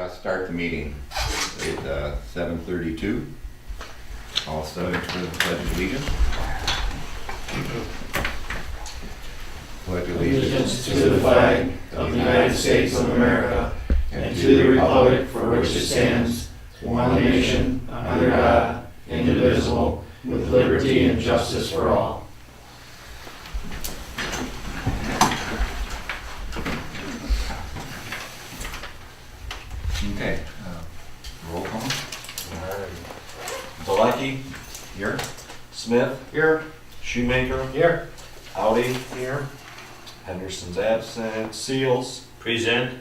start the meeting at 7:32. All subject for the Pledge of Allegiance. Pledge Allegiance to the flag of the United States of America and to the republic for which it stands, one nation, under God, indivisible, with liberty and justice for all. Okay, roll call. Dalecki, Here. Smith, Here. Shoemaker, Here. Audi, Here. Henderson's absent, Seals, Present.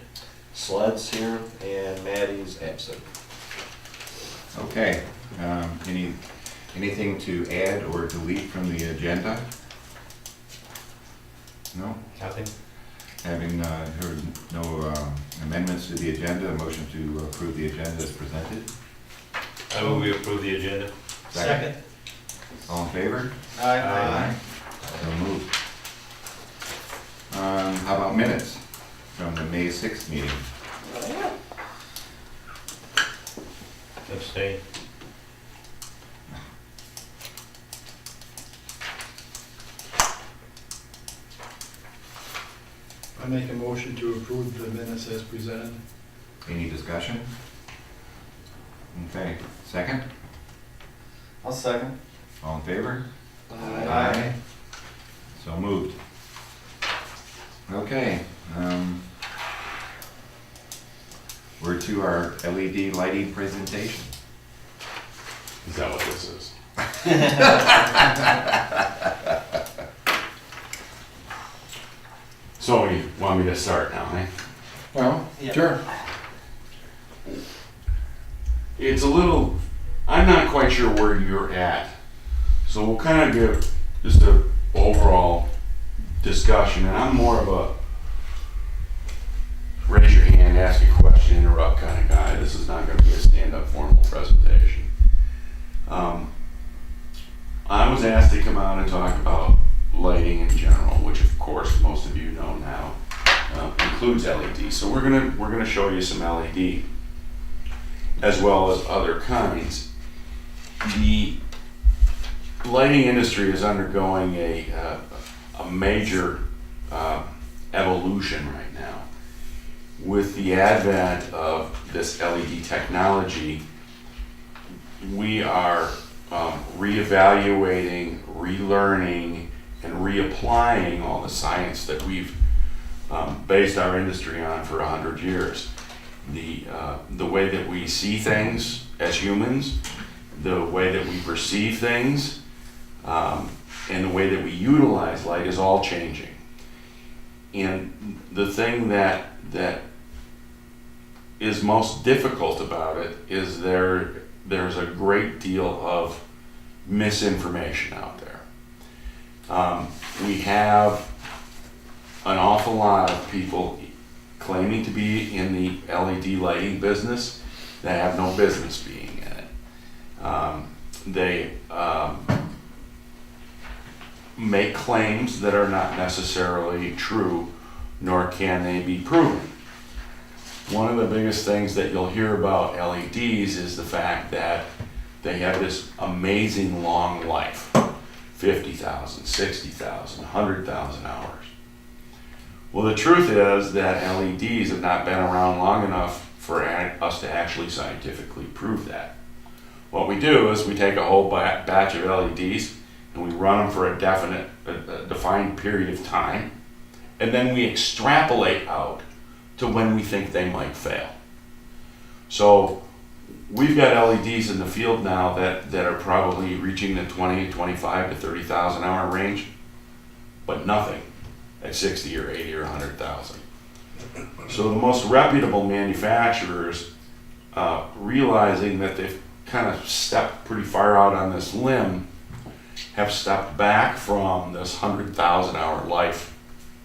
Sled's here, and Maddie's absent. Okay, anything to add or delete from the agenda? No? Nothing. Having heard no amendments to the agenda, a motion to approve the agenda as presented. I move we approve the agenda. Second. All in favor? Aye. So moved. How about minutes from the May 6th meeting? Abstain. I make a motion to approve the minutes as presented. Any discussion? Okay, second? I'll second. All in favor? Aye. So moved. Okay, we're to our LED lighting presentation. Is that what this is? So you want me to start now, eh? Well, Yeah. sure. It's a little, I'm not quite sure where you're at. So we'll kind of give just a overall discussion, and I'm more of a raise your hand, ask a question, interrupt kind of guy. This is not going to be a stand-up formal presentation. I was asked to come out and talk about lighting in general, which of course most of you know now includes LED. So we're gonna show you some LED as well as other kinds. The lighting industry is undergoing a major evolution right now. With the advent of this LED technology, we are reevaluating, relearning, and reapplying all the science that we've based our industry on for 100 years. The way that we see things as humans, the way that we perceive things, and the way that we utilize light is all changing. And the thing that is most difficult about it is there's a great deal of misinformation out there. We have an awful lot of people claiming to be in the LED lighting business that have no business being in it. They make claims that are not necessarily true, nor can they be proven. One of the biggest things that you'll hear about LEDs is the fact that they have this amazing long life, 50,000, 60,000, 100,000 hours. Well, the truth is that LEDs have not been around long enough for us to actually scientifically prove that. What we do is we take a whole batch of LEDs and we run them for a defined period of time, and then we extrapolate out to when we think they might fail. So we've got LEDs in the field now that are probably reaching the 20, 25 to 30,000 hour range, but nothing at 60 or 80 or 100,000. So the most reputable manufacturers, realizing that they've kind of stepped pretty far out on this limb, have stepped back from this 100,000 hour life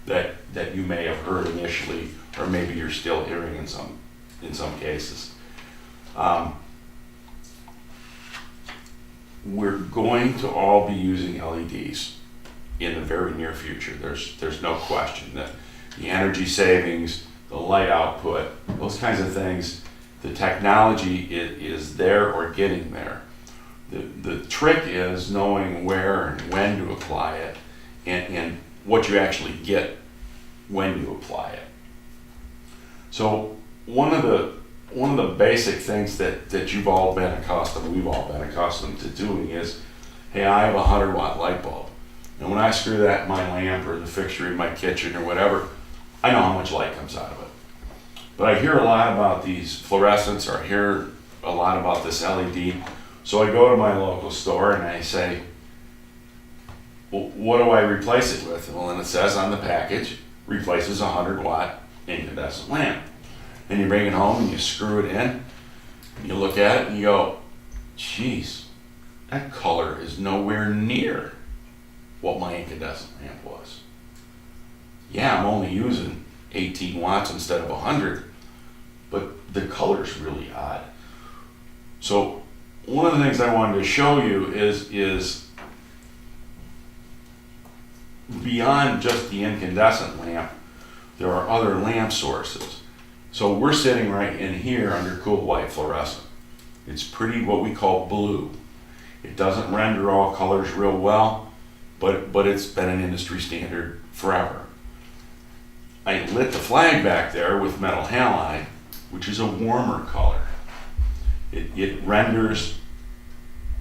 that you may have heard initially, or maybe you're still hearing in some cases. We're going to all be using LEDs in the very near future. There's no question that the energy savings, the light output, those kinds of things The technology is there or getting there. The trick is knowing where and when to apply it, and what you actually get when you apply it. So one of the basic things that you've all been accustomed, we've all been accustomed to doing is, hey, I have a 100-watt light bulb, and when I screw that in my lamp or the fixture in my kitchen or whatever, I know how much light comes out of it. But I hear a lot about these fluorescents, or I hear a lot about this LED. So I go to my local store and I say, well, what do I replace it with? Well, and it says on the package, replaces a 100-watt incandescent lamp. And you bring it home and you screw it in, and you look at it and you go, geez, that color is nowhere near what my incandescent lamp was. Yeah, I'm only using 18 watts instead of 100, but the color's really odd. So one of the things I wanted to show you is beyond just the incandescent lamp, there are other lamp sources. So we're sitting right in here under cool white fluorescent. It's pretty what we call blue. It doesn't render all colors real well, but it's been an industry standard forever. I lit the flag back there with metal halide, which is a warmer color. It renders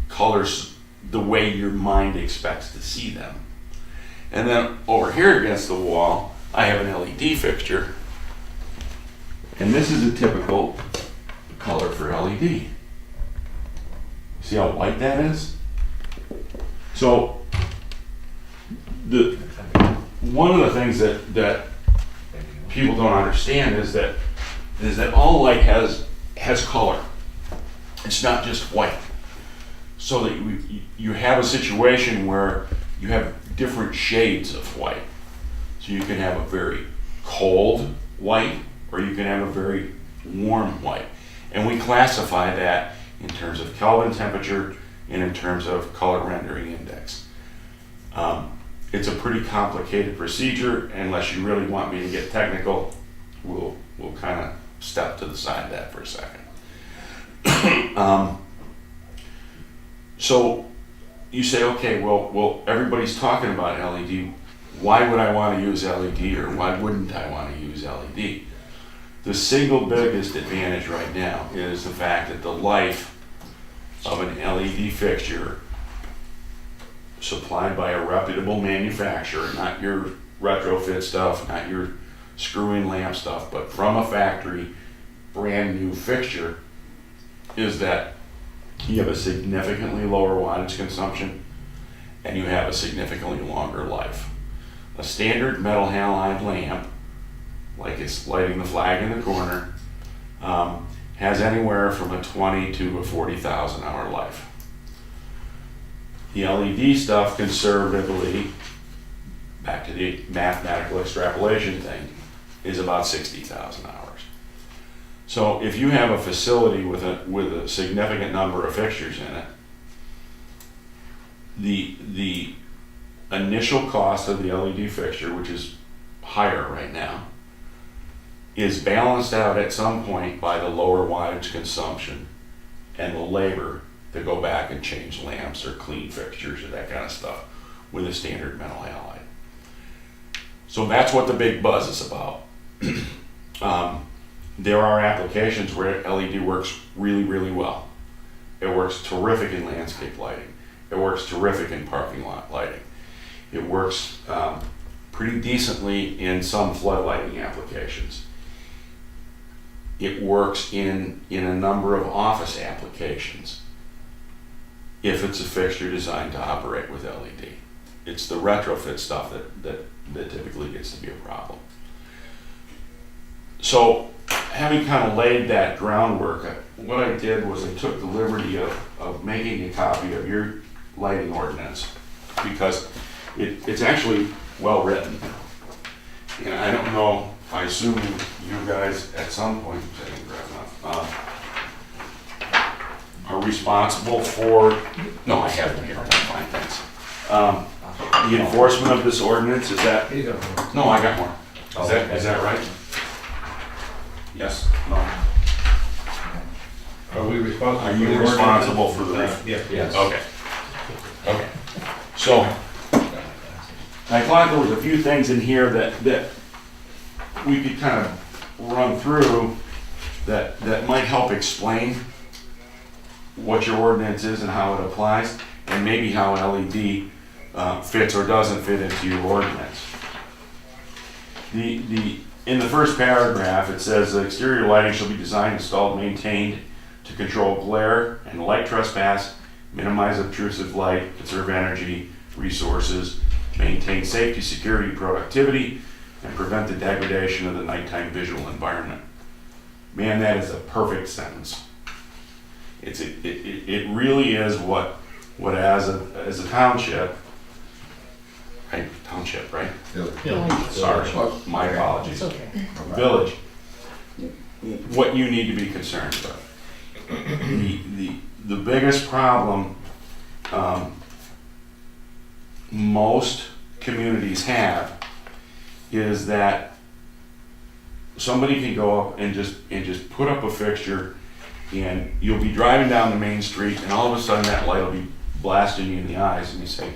colors the way your mind expects to see them. And then over here against the wall, I have an LED fixture. And this is a typical color for LED. See how white that is? So one of the things that people don't understand is that all light has color. It's not just white. So that you have a situation where you have different shades of white. So you can have a very cold white, or you can have a very warm white. And we classify that in terms of Kelvin temperature and in terms of color rendering index. It's a pretty complicated procedure. Unless you really want me to get technical, we'll kind of step to the side of that for a second. So you say, okay, well, everybody's talking about LED. Why would I want to use LED, or why wouldn't I want to use LED? The single biggest advantage right now is the fact that the life of an LED fixture supplied by a reputable manufacturer, not your retrofit stuff, not your screw-in lamp stuff, but from a factory, brand new fixture, is that you have a significantly lower wattage consumption and you have a significantly longer life. A standard metal halide lamp, like it's lighting the flag in the corner, has anywhere from a 20 to a 40,000 hour life. The LED stuff, conservatively, back to the mathematical extrapolation thing, is about 60,000 hours. So if you have a facility with a significant number of fixtures in it, the initial cost of the LED fixture, which is higher right now, is balanced out at some point by the lower wattage consumption and the labor to go back and change lamps or clean fixtures or that kind of stuff with a standard metal halide. So that's what the big buzz is about. There are applications where LED works really, really well. It works terrific in landscape lighting. It works terrific in parking lot lighting. It works pretty decently in some flood lighting applications. It works in a number of office applications if it's a fixture designed to operate with LED. It's the retrofit stuff that typically gets to be a problem. So having kind of laid that groundwork, what I did was I took the liberty of making a copy of your lighting ordinance, because it's actually well written. And I don't know, I assume you guys at some point, I didn't grab enough, are responsible for, no, I have it here, I'm fine, thanks. The enforcement of this ordinance, is that, no, I got more. Is that right? Yes, no. responsible Are for you the ordinance. responsible for the Yeah. Yes. Okay. Okay. So, I thought there was a few things in here that we could kind of run through that might help explain what your ordinance is and how it applies, and maybe how LED fits or doesn't fit into your ordinance. In the first paragraph, it says exterior lighting shall be designed, installed, maintained to control glare and light trespass, minimize obtrusive light, conserve energy, resources, maintain safety, security, productivity, and prevent the degradation of the nighttime visual environment. Man, that is a perfect sentence. It really is what as a township, right? Township, right? Sorry, my apologies. It's okay. Village, what you need to be concerned about. The biggest problem most communities have is that somebody can go up and just put up a fixture, and you'll be driving down the main street, and all of a sudden that light will be blasting you in the eyes, and you say,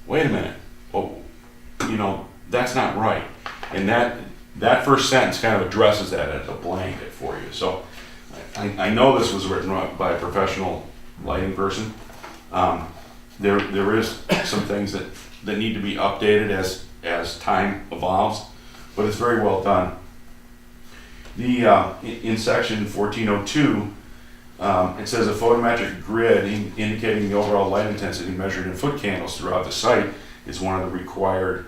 wait a minute, well, you know, that's not right. And that first sentence kind of addresses that as a blanket for you. So I know this was written by a professional lighting person. There is some things that need to be updated as time evolves, but it's very well done. In section 1402, it says a photometric grid indicating the overall light intensity measured in foot candles throughout the site is one of the required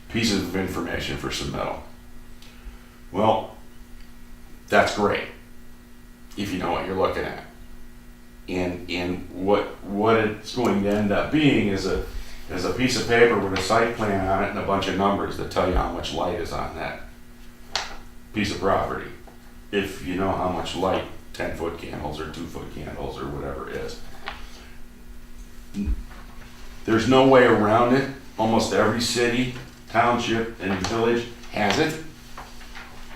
pieces of information for submittal. Well, that's great if you know what you're looking at. And what it's going to end up being is a piece of paper with a site plan on it and a bunch of numbers that tell you how much light is on that piece of property. If you know how much light 10-foot candles or 2-foot candles or whatever it is. There's no way around it. Almost every city, township, and village has it,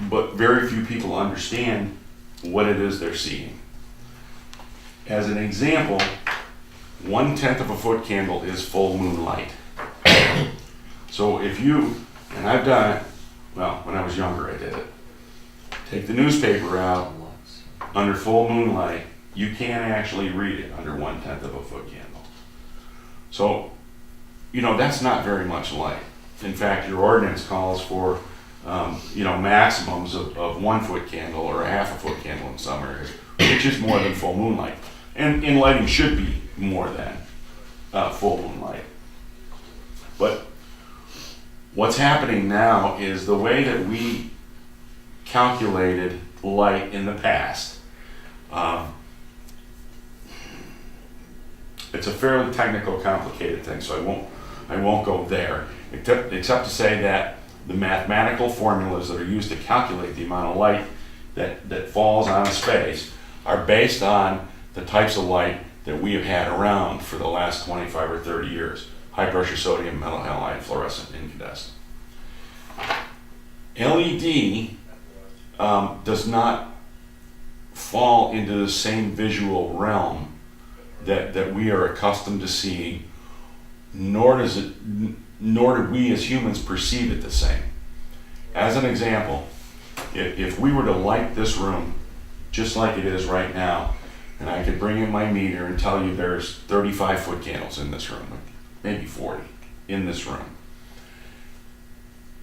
but very few people understand what it is they're seeing. As an example, 1/10 of a foot candle is full moon light. So if you, and I've done it, well, when I was younger I did it, take the newspaper out under full moonlight, you can't actually read it under 1/10 of a foot candle. So, you know, that's not very much light. In fact, your ordinance calls for, maximums of 1 foot candle or a half a foot candle in some areas, which is more than full moonlight. And lighting should be more than full moonlight. But what's happening now is the way that we calculated light in the past. It's a fairly technical, complicated thing, so I won't go there, except to say that the mathematical formulas that are used to calculate the amount of light that falls on a space are based on the types of light that we have had around for the last 25 or 30 years. High pressure sodium, metal halide, fluorescent, incandescent. LED does not fall into the same visual realm that we are accustomed to seeing, nor do we as humans perceive it the same. As an example, if we were to light this room just like it is right now, and I could bring in my meter and tell you there's 35 foot candles in this room, maybe 40 in this room.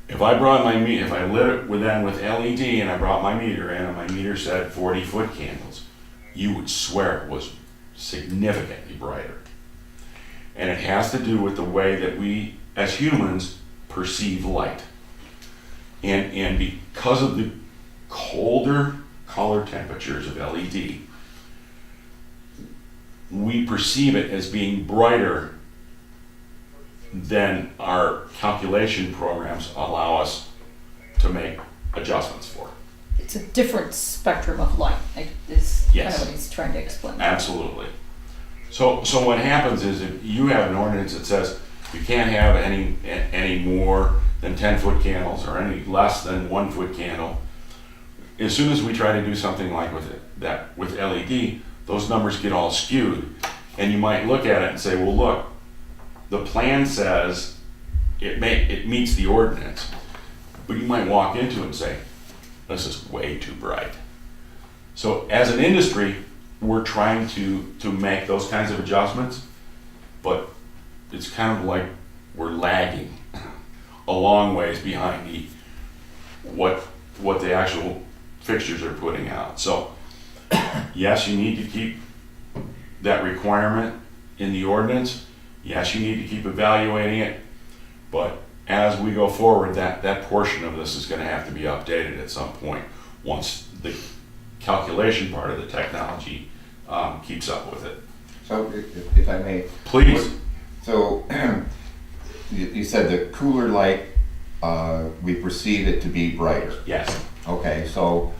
If I brought my meter, if I lit it with LED and I brought my meter in and my meter said 40 foot candles, you would swear it was significantly brighter. And it has to do with the way that we as humans perceive light. And because of the colder color temperatures of LED, we perceive it as being brighter than our calculation programs allow us to make adjustments for. It's a different spectrum of light, is kind Yes. of what he's trying to explain. Absolutely. So what happens is if you have an ordinance that says you can't have any more than 10 foot candles or any less than 1 foot candle, as soon as we try to do something like with LED, those numbers get all skewed. And you might look at it and say, well, look, the plan says it meets the ordinance, but you might walk into it and say, this is way too bright. So as an industry, we're trying to make those kinds of adjustments, but it's kind of like we're lagging a long ways behind what the actual fixtures are putting out. So yes, you need to keep that requirement in the ordinance. Yes, you need to keep evaluating it, but as we go forward, that portion of this is going to have to be updated at some point once the calculation part of the technology keeps up with it. So if I may. Please. So you said the cooler light, we perceive it to be brighter. Yes. Okay, so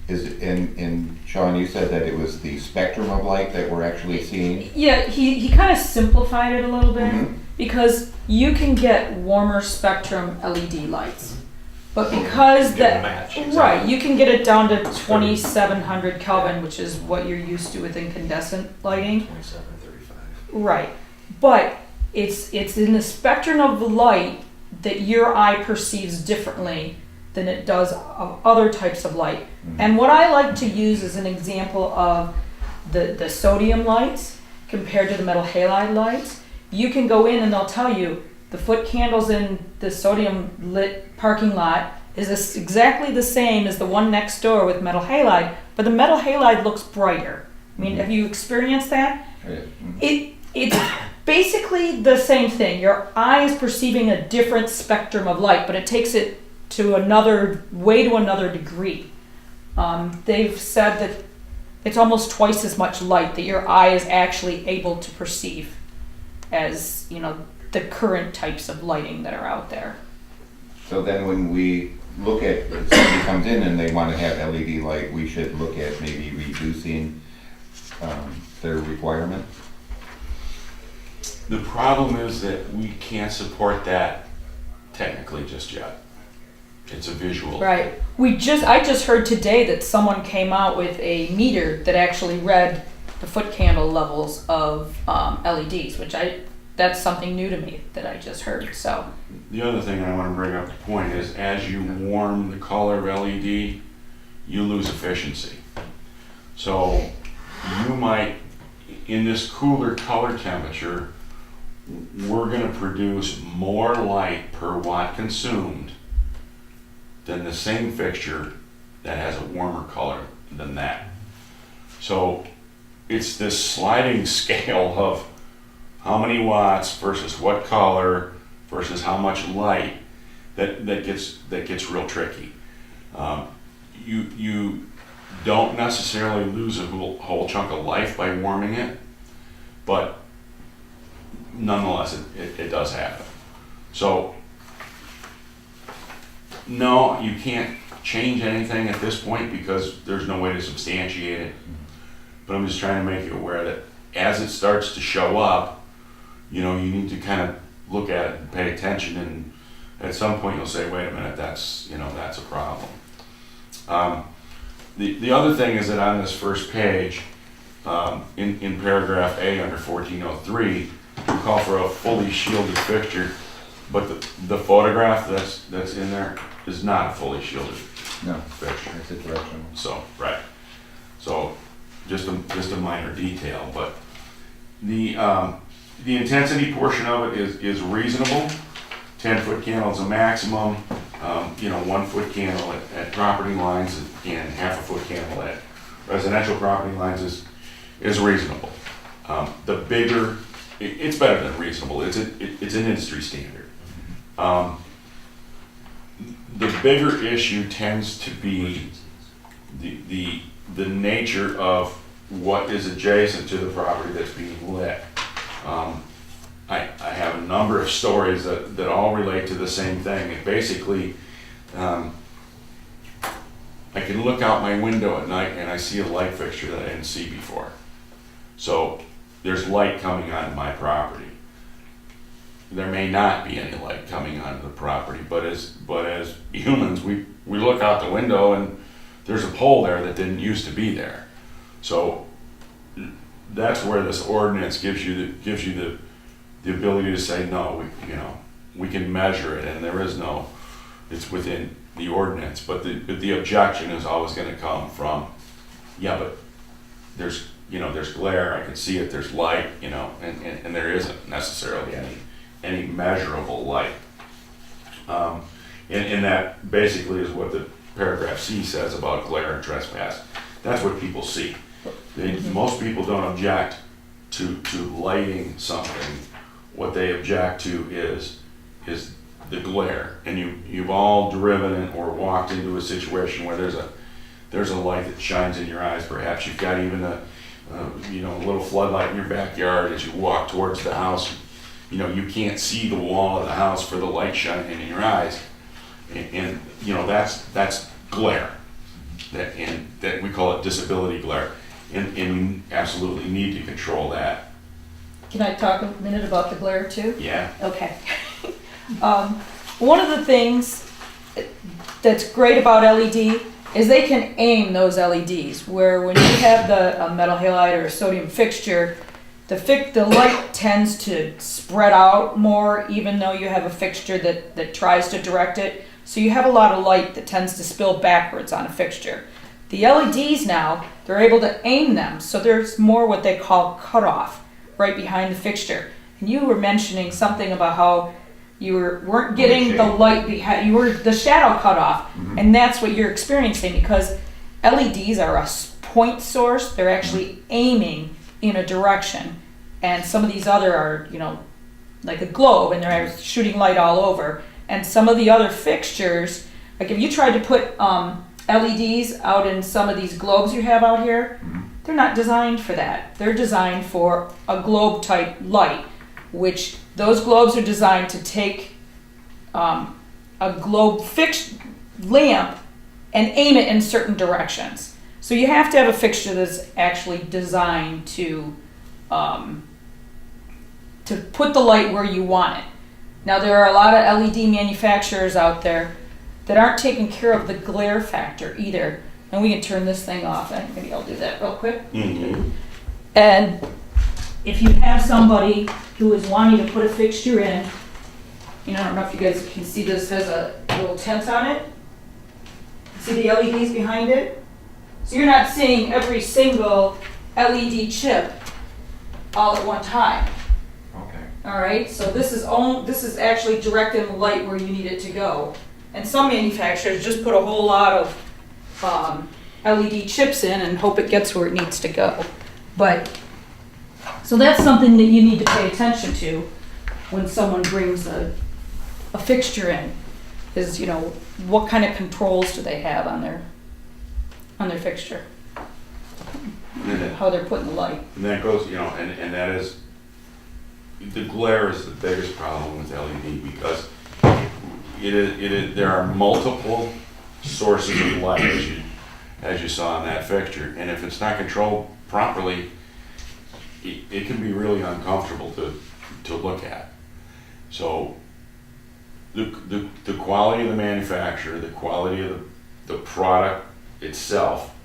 is it in Sean, you said that it was the spectrum of light that we're actually seeing? Yeah, he kind of simplified it a little bit Mhm. because you can get warmer spectrum LED lights. But because Get a that, match, right, exactly. you can get it down to 2700 Kelvin, which is what you're used to with incandescent lighting. 27 or 35. Right, but it's in the spectrum of light that your eye perceives differently than it does of other types of light. And what I like to use as an example of the sodium lights compared to the metal halide lights, you can go in and they'll tell you the foot candles in the sodium lit parking lot is exactly the same as the one next door with metal halide, but the metal halide looks brighter. I mean, have you experienced that? It's basically the same thing. Your eye is perceiving a different spectrum of light, but it takes it to another degree. They've said that it's almost twice as much light that your eye is actually able to perceive as, the current types of lighting that are out there. So then when we look at, if somebody comes in and they want to have LED light, we should look at maybe reducing their requirement? The problem is that we can't support that technically just yet. It's a visual. Right. I just heard today that someone came out with a meter that actually read the foot candle levels of LEDs, that's something new to me that I just heard. So The other thing I want to bring up the point is as you warm the color of LED, you lose efficiency. So you might, in this cooler color temperature, we're going to produce more light per watt consumed than the same fixture that has a warmer color than that. So it's this sliding scale of how many watts versus what color versus how much light that gets real tricky. You don't necessarily lose a whole chunk of life by warming it, but nonetheless it does happen. So no, you can't change anything at this point because there's no way to substantiate it. But I'm just trying to make you aware that as it starts to show up, you need to kind of look at it and pay attention, and at some point you'll say, wait a minute, that's a problem. The other thing is that on this first page, in paragraph A under 1403, you call for a fully shielded fixture, but the photograph that's in there is not a fully shielded No, fixture. it's a directional. So, right. So, just a minor detail, but the intensity portion of it is reasonable. 10-foot candle is a maximum. 1-foot candle at property lines and half-a-foot candle at residential property lines is reasonable. The bigger, it's better than reasonable. It's an industry standard. The bigger issue tends to be the nature of what is adjacent to the property that's being lit. I have a number of stories that all relate to the same thing. And basically, I can look out my window at night and I see a light fixture that I didn't see before. So there's light coming onto my property. there may not be any light coming onto the property, but as humans, we look out the window and there's a pole there that didn't used to be there. So that's where this ordinance gives you the ability to say, no, we can measure it, and there is no, it's within the ordinance, but the objection is always gonna come from, yeah, but there's glare, I can see it, there's light, and there isn't necessarily any measurable light. And that basically is what the paragraph C says about glare and trespass. That's what people see. Most people don't object to lighting something. What they object to is the glare. And you've all driven or walked into a situation where there's a light that shines in your eyes. Perhaps you've got even a little floodlight in your backyard as you walk towards the house. You can't see the wall of the house for the light shining in your eyes, and that's glare. That we call it disability glare, and you absolutely need to control that. Can I talk a minute about the glare too? Yeah. Okay. One of the things that's great about LED is they can aim those LEDs, where when you have a metal halide or a sodium fixture, the light tends to spread out more, even though you have a fixture that tries to direct it. So you have a lot of light that tends to spill backwards on a fixture. The LEDs now, they're able to aim them, so there's more what they call cutoff right behind the fixture. And you were mentioning something about how you weren't getting the light behind, the shadow cut off, and that's what you're experiencing, because LEDs are a point source. They're actually aiming in a direction, and some of these other are, like a globe, and they're shooting light all over. And some of the other fixtures, like if you tried to put LEDs out in some of these globes you have out here, they're not designed for that. They're designed for a globe type light, which those globes are designed to take a globe fixed lamp and aim it in certain directions. So you have to have a fixture that's actually designed to put the light where you want it. Now there are a lot of LED manufacturers out there that aren't taking care of the glare factor either. And we can turn this thing off. Maybe I'll do that real quick. And if you have somebody who is wanting to put a fixture in, I don't know if you guys can see, this has a little tent on it. See the LEDs behind it? So you're not seeing every single LED chip all at one time. Okay. All right, so this is actually directing the light where you need it to go. And some manufacturers just put a whole lot of LED chips in and hope it gets where it needs to go. So that's something that you need to pay attention to when someone brings a fixture in, is what kind of controls do they have on their fixture, how they're putting the light. And that goes, and that is, the glare is the biggest problem with LED, because there are multiple sources of light as you saw in that fixture, and if it's not controlled properly, it can be really uncomfortable to look at. So the quality of the manufacturer, the quality of the product itself,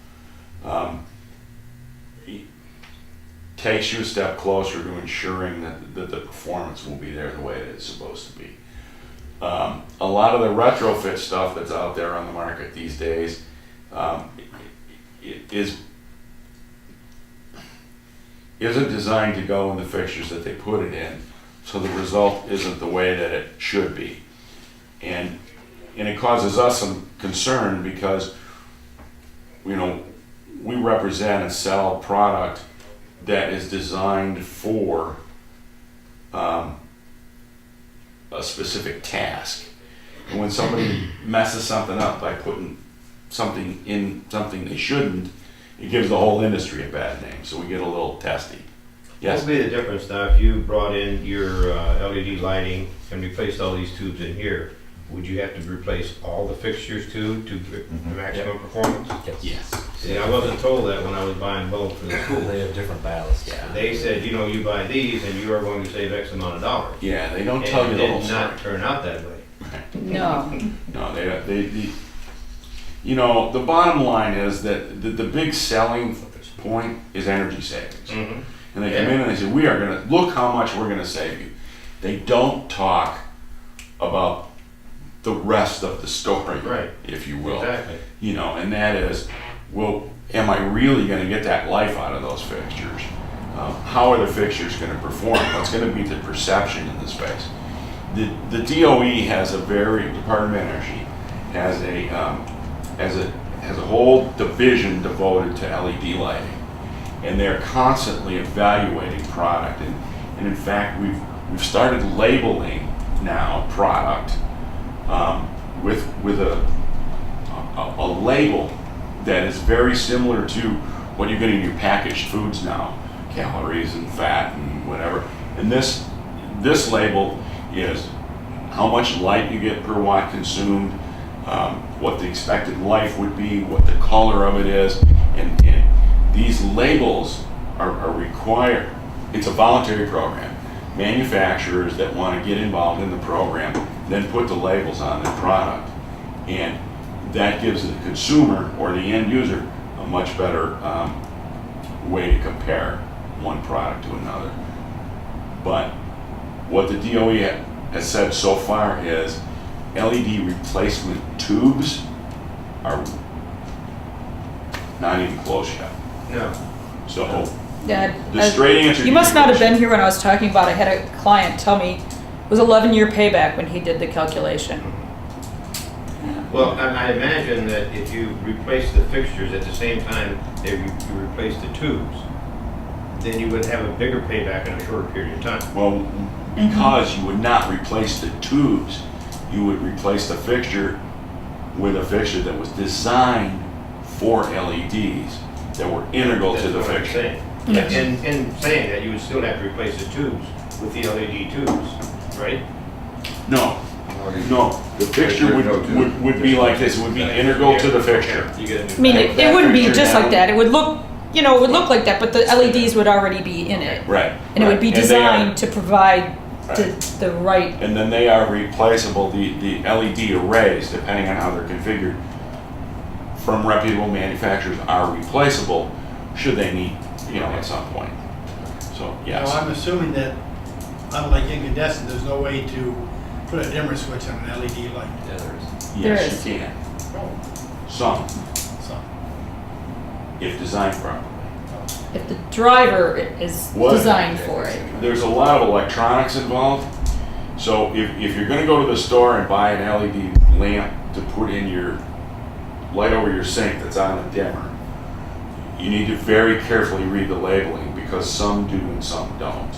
takes you a step closer to ensuring that the performance will be there the way that it's supposed to be. A lot of the retrofit stuff that's out there on the market these days isn't designed to go in the fixtures that they put it in, so the result isn't the way that it should be. And it causes us some concern, because we represent and sell product that is designed for a specific task. And when somebody messes something up by putting something in something they shouldn't, it gives the whole industry a bad name. So we get a little testy. Yes? What would be the difference now if you brought in your LED lighting and replaced all these tubes in here? Would you have to replace all the fixtures too to the maximum performance? Yes. See, I wasn't told that when I was buying bulbs for the school. They have different ballasts. Yeah. They said, you know, you buy these and you are going to save X amount of dollars. Yeah, they don't tell you the whole And it did story. not turn out that way. No. No, they, you know, the bottom line is that the big selling point is energy savings. Mhm. And they come in and they say, we are gonna, look how much we're gonna save you. They don't talk about the rest of the story, Right. if you will. Exactly. You know, and that is, well, am I really gonna get that life out of those fixtures? How are the fixtures gonna perform? What's gonna be the perception in the space? The DOE has a Department of Energy has a whole division devoted to LED lighting, and they're constantly evaluating product. And in fact, we've started labeling now product with a label that is very similar to what you get in your packaged foods now, calories and fat and whatever. And this label is how much light you get per watt consumed, what the expected life would be, what the color of it is, and these labels are required. It's a voluntary program. Manufacturers that want to get involved in the program then put the labels on their product, and that gives the consumer or the end user a much better way to compare one product to another. But what the DOE has said so far is LED replacement tubes are not even close yet. No. So Yeah, the straight answer to you must your not have question- been here when I was talking about. I had a client tell me it was 11-year payback when he did the calculation. Well, I imagine that if you replace the fixtures at the same time that you replace the tubes, then you would have a bigger payback in a shorter period of time. Well, because you would not replace the tubes, you would replace the fixture with a fixture that was designed for LEDs that were integral to the That's what I'm fixture. saying. Yes. In saying that, you would still have to replace the tubes with the LED tubes, right? No, no, the fixture would be like this, it would be integral to the fixture. You get a I new. mean, it wouldn't be just now- like that. It would look, it would look like that, but the LEDs would already be in it. Right. And it would be And they are- designed to provide Right. the right. And then they are replaceable, the LED arrays, depending on how they're configured, from reputable manufacturers are replaceable should they need, at some point. So, Now, yes. I'm assuming that, unlike incandescent, there's no way to put a dimmer switch on an LED light. Yeah, there is. There Yes, is. you can. Oh, Some, so, if designed properly. If the driver is What? designed for it. There's a lot of electronics involved. So if you're gonna go to the store and buy an LED lamp to put in your light over your sink that's on a dimmer, you need to very carefully read the labeling because some do and some don't.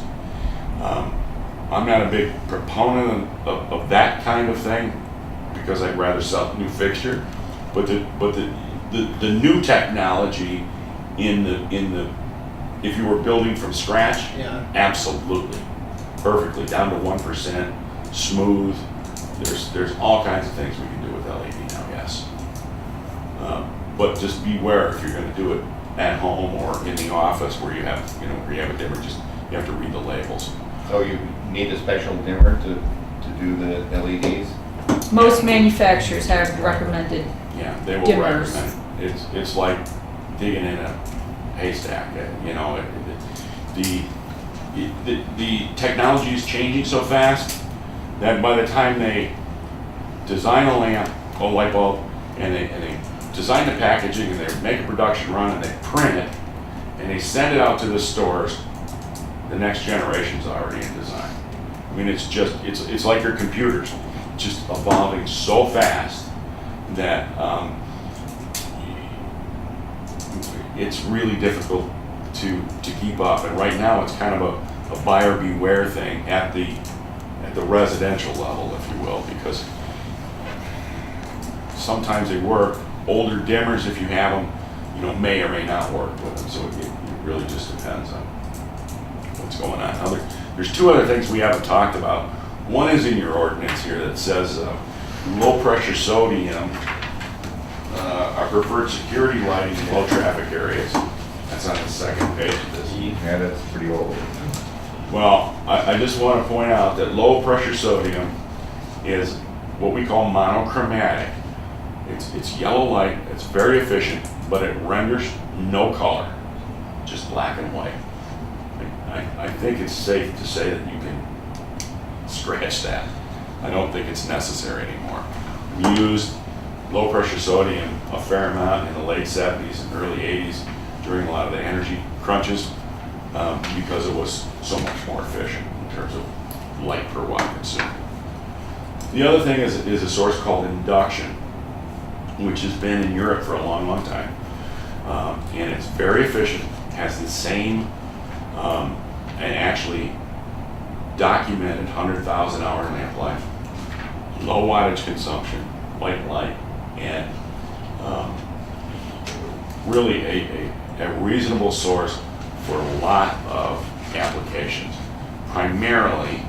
I'm not a big proponent of that kind of thing because I'd rather sell a new fixture. But the new technology in the if you were building from scratch, yeah. absolutely, perfectly down to 1%, smooth. There's all kinds of things we can do with LED now. Yes, but just beware if you're going to do it at home or in the office where you have a dimmer. Just you have to read the labels. So you need a special dimmer to do the LEDs? Most manufacturers have recommended. Yeah, they will Dimmers. recommend. It's like digging in a haystack. The technology is changing so fast that by the time they design a lamp, a light bulb, and they design the packaging and they make a production run and they print it and they send it out to the stores, the next generation's already in design. I mean, it's like your computers, just evolving so fast that it's really difficult to keep up. And right now, it's kind of a buyer beware thing at the residential level, if you will, because sometimes they work. Older dimmers, if you have them, may or may not work with them. So it really just depends on what's going on. Now, there's two other things we haven't talked about. One is in your ordinance here that says low pressure sodium our preferred security lighting in low traffic areas. That's on the second page of this. Yeah, that's pretty old. Well, I just want to point out that low pressure sodium is what we call monochromatic. It's yellow light, it's very efficient, but it renders no color, just black and white. I think it's safe to say that you can scratch that. I don't think it's necessary anymore. We used low pressure sodium a fair amount in the late 70s and early 80s during a lot of the energy crunches because it was so much more efficient in terms of light per watt consumed. The other thing is a source called induction, which has been in Europe for a long, long time. And it's very efficient, has the same and actually documented 100,000 hour lamp life, low wattage consumption, white light, and really a reasonable source for a lot of applications. Primarily,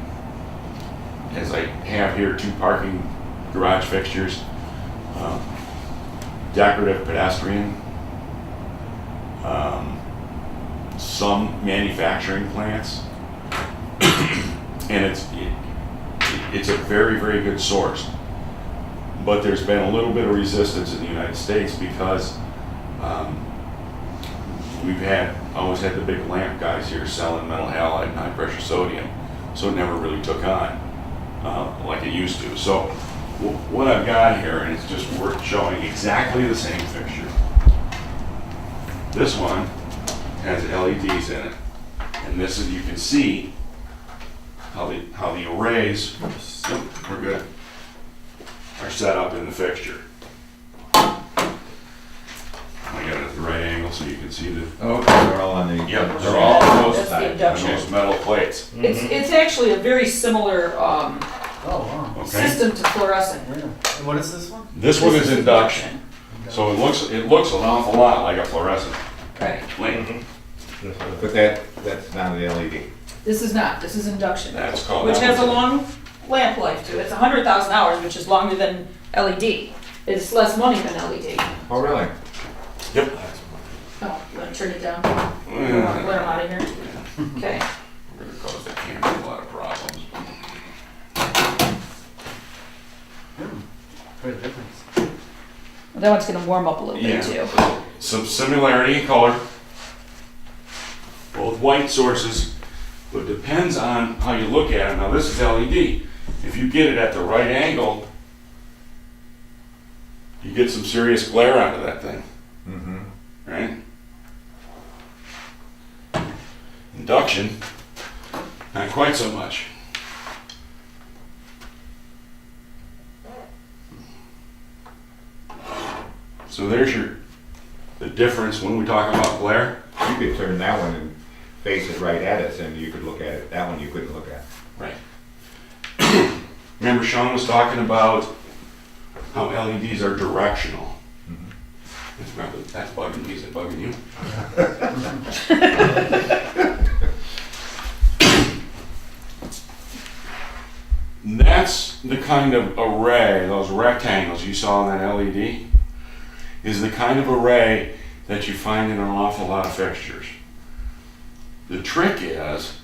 as I have here, 2 parking garage fixtures, decorative pedestrian, some manufacturing plants, and it's a very, very good source. But there's been a little bit of resistance in the United States because we've always had the big lamp guys here selling metal halide and high pressure sodium, so it never really took on like it used to. So what I've got here, and it's just worth showing exactly the same fixture. This one has LEDs in it, and this is, you can see how the arrays, we're good, are set up in the fixture. I got it at the right angle so you can see the. Okay, they're all on the. Yep, they're all on That's the those, induction. those metal plates. It's actually a very similar Oh, wow. Okay. system to fluorescent. Yeah. And what is this one? This one is induction, so it looks an awful lot like a fluorescent Right. lamp. But that's not an LED. This is not. This is induction, That's called. which that has a one's- long lamp life to it. It's 100,000 hours, which is longer than LED. It's less money than LED. Oh, really? Yep. Oh, you want to turn it down? Let them out of here. Okay. We're gonna cause the camera a lot of problems. Quite a difference. That one's going to warm up a little bit too. Yeah. Some similarity in color. Both white sources, but depends on how you look at it. Now this is LED. If you get it at the right angle, you get some serious glare out of that thing, Mm-hmm. right? Induction, not quite so much. So there's the difference when we talk about glare. You could turn that one and face it right at us and you could look at it. That one you couldn't look at. Right. Remember Sean was talking about how LEDs are directional. That's bugging me. Is it bugging you? That's the kind of array, those rectangles you saw in that LED, is the kind of array that you find in an awful lot of fixtures. The trick is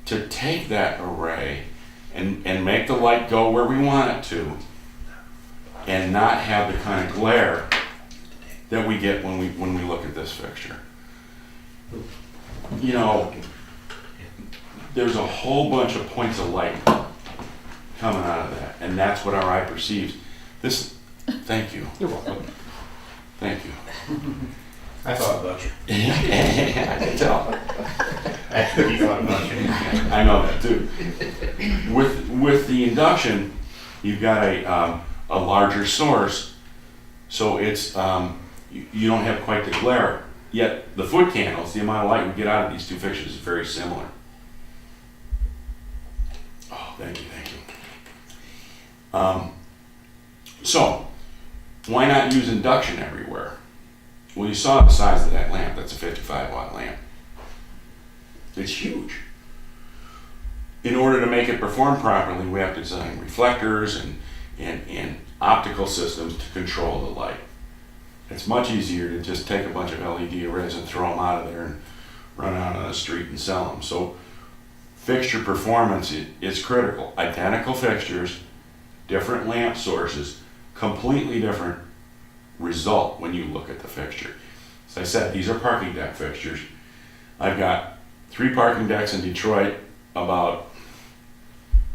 to take that array and make the light go where we want it to and not have the kind of glare that we get when we look at this fixture. You know, there's a whole bunch of points of light coming out of that, and that's what our eye perceives. This, thank you. You're welcome. Thank you. I thought about you. I can tell. I think he thought about you. I know that too. With the induction, you've got a larger source, so it's you don't have quite the glare. Yet the foot candles, the amount of light we get out of these two fixtures is very similar. Oh, thank you. So, why not use induction everywhere? Well, you saw the size of that lamp. That's a 55-watt lamp. It's huge. In order to make it perform properly, we have to design reflectors and optical systems to control the light. It's much easier to just take a bunch of LED arrays and throw them out of there and run out on the street and sell them. So fixture performance is critical. Identical fixtures, different lamp sources, completely different result when you look at the fixture. As I said, these are parking deck fixtures. I've got 3 parking decks in Detroit, about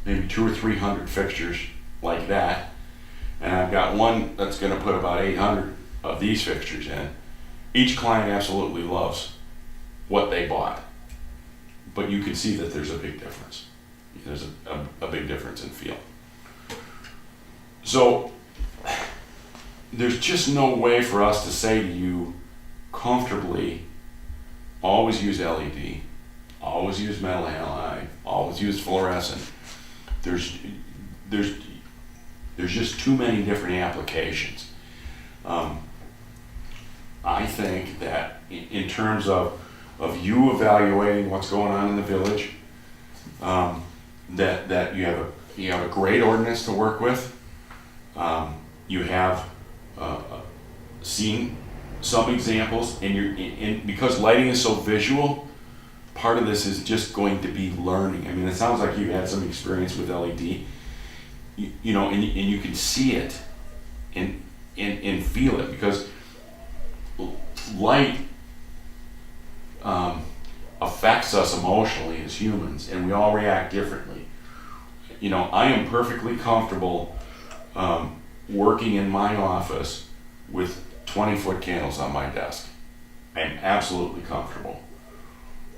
maybe 200 or 300 fixtures like that. And I've got one that's gonna put about 800 of these fixtures in. Each client absolutely loves what they bought, but you can see that there's a big difference. There's a big difference in feel. So there's just no way for us to say to you comfortably, always use LED, always use metal halide, always use fluorescent. There's just too many different applications. I think that in terms of you evaluating what's going on in the village, that you have a great ordinance to work with. You have seen some examples, and because lighting is so visual, part of this is just going to be learning. I mean, it sounds like you've had some experience with LED, you know, and you can see it and feel it, because light affects us emotionally as humans, and we all react differently. You know, I am perfectly comfortable working in my office with 20-foot candles on my desk. I'm absolutely comfortable.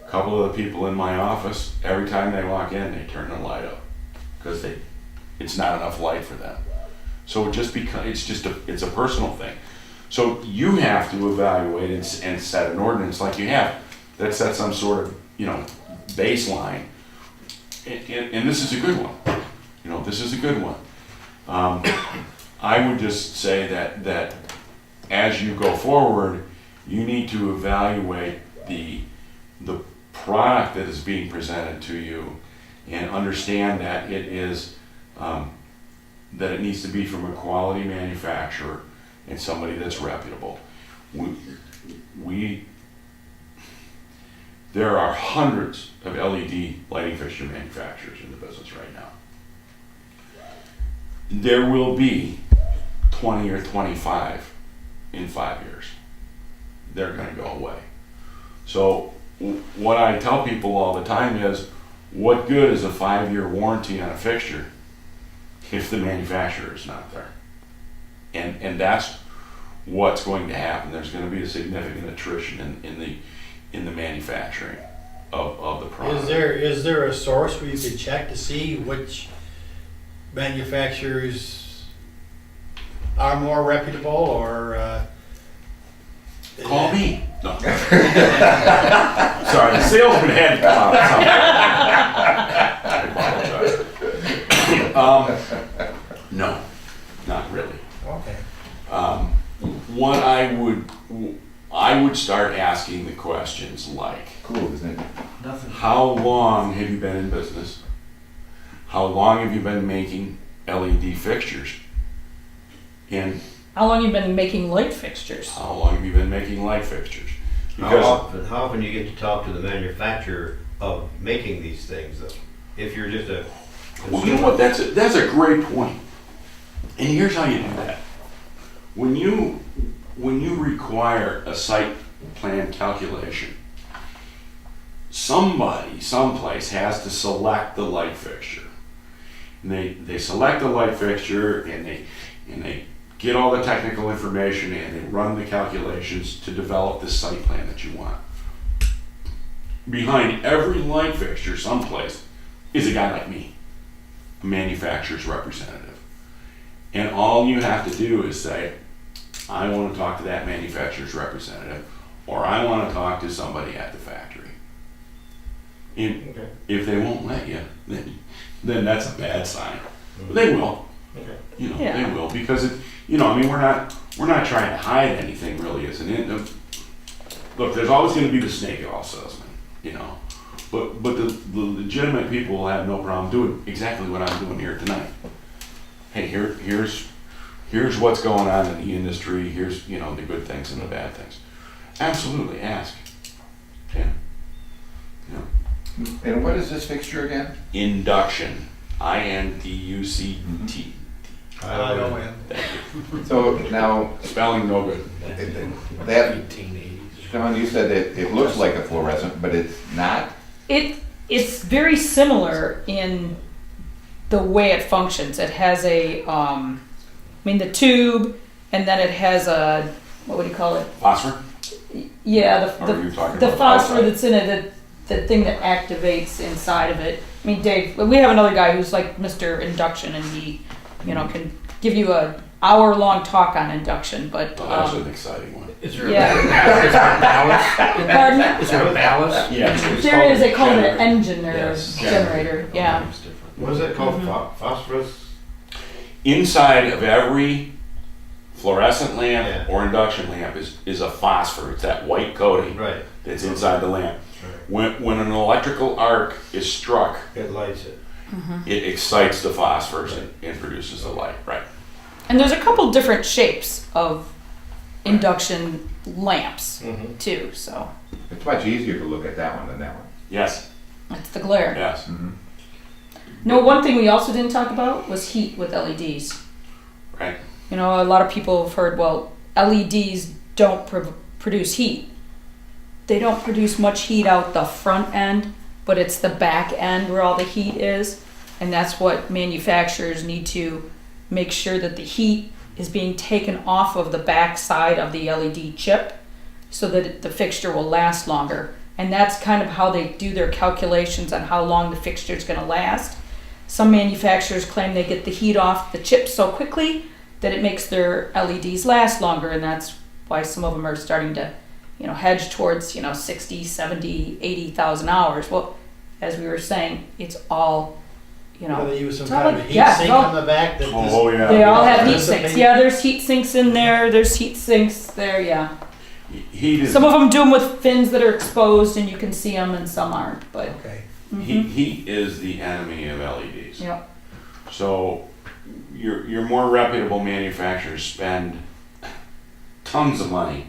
A couple of the people in my office, every time they walk in, they turn the light up because it's not enough light for them. So it just it's a personal thing. So you have to evaluate and set an ordinance like you have that sets some sort of, you know, baseline. And this is a good one. You know, this is a good one. I would just say that as you go forward, you need to evaluate the product that is being presented to you and understand that it is that it needs to be from a quality manufacturer and somebody that's reputable. There are hundreds of LED lighting fixture manufacturers in the business right now. There will be 20 or 25 in 5 years. They're going to go away. So what I tell people all the time is, what good is a 5-year warranty on a fixture if the manufacturer is not there? And that's what's going to happen. There's going to be a significant attrition in the manufacturing of the product. Is there a source where you could check to see which manufacturers are more reputable, or Call me. No. Sorry, the salesman had to come out. I apologize. No, not really. okay. What I would start asking the questions like, Cool, isn't it? Nothing. how long have you been in business? How long have you been making LED fixtures? And How long you been making light fixtures? how long have you been making light fixtures? How often do you get to talk to the manufacturer of making these things, though? If you're just a Well, you know what? That's a great point. And here's how you do that. When you require a site plan calculation, somebody, someplace has to select the light fixture. And they select the light fixture, and they get all the technical information, and they run the calculations to develop the site plan that you want. Behind every light fixture someplace is a guy like me, a manufacturer's representative. And all you have to do is say, I want to talk to that manufacturer's representative, or I want to talk to somebody at the factory. And Okay. if they won't let you, then that's a bad sign. But they will. Okay. You know, Yeah. they will, because it, you know, I mean, we're not trying to hide anything really, isn't it? Look, there's always going to be the snake oil salesman, you know, but the legitimate people will have no problem doing exactly what I'm doing here tonight. Hey, here's here's what's going on in the industry, here's, you know, the good things and the bad things. Absolutely, ask. Yeah. And what is this fixture again? Induction, INDUCT. So now, Spelling no good. that, Sean, you said that it looks like a fluorescent, but it's not? It's very similar in the way it functions. It has the tube, and then it has a, what would you call it? Phosphor? Yeah, Or are you talking the about phosphor outside? that's in it, the thing that activates inside of it. I mean, Dave, we have another guy who's like Mr. Induction, and he, you know, can give you a hour-long talk on induction, but. Well, that's an exciting one. Is there Yeah. is there a ballast? Pardon? Is there a ballast? Yes. There is, they call it an engine or Yes. generator, yeah. What is that called? Phosphorus? Inside of every fluorescent lamp Yeah. or induction lamp is a phosphor. It's that white coating Right. that's inside the lamp. Right. When an electrical arc is struck, It lights it. it excites the phosphors and produces the light, right? And there's a couple different shapes of induction lamps Mhm. too, so It's much easier to look at that one than that one. Yes, that's the glare. yes. No, one thing we also didn't talk about was heat with LEDs. Right. You know, a lot of people have heard, well, LEDs don't produce heat. They don't produce much heat out the front end, but it's the back end where all the heat is. And that's what manufacturers need to make sure that the heat is being taken off of the back side of the LED chip so that the fixture will last longer. And that's kind of how they do their calculations on how long the fixture is going to last. Some manufacturers claim they get the heat off the chip so quickly that it makes their LEDs last longer, and that's why some of them are starting to, you know, hedge towards, you know, 60, 70, 80,000 hours. Well, as we were saying, it's all, you know, Do they use some it's all kind of a like- heat yeah, sink no. on the back that Oh, yeah. they all have heat Dissipate. sinks. Yeah, there's heat sinks in there. There's heat sinks there, yeah. Heat is, Some of them do them with fins that are exposed and you can see them, and some aren't, but. Okay. heat is the enemy of LEDs. Yeah. So your more reputable manufacturers spend tons of money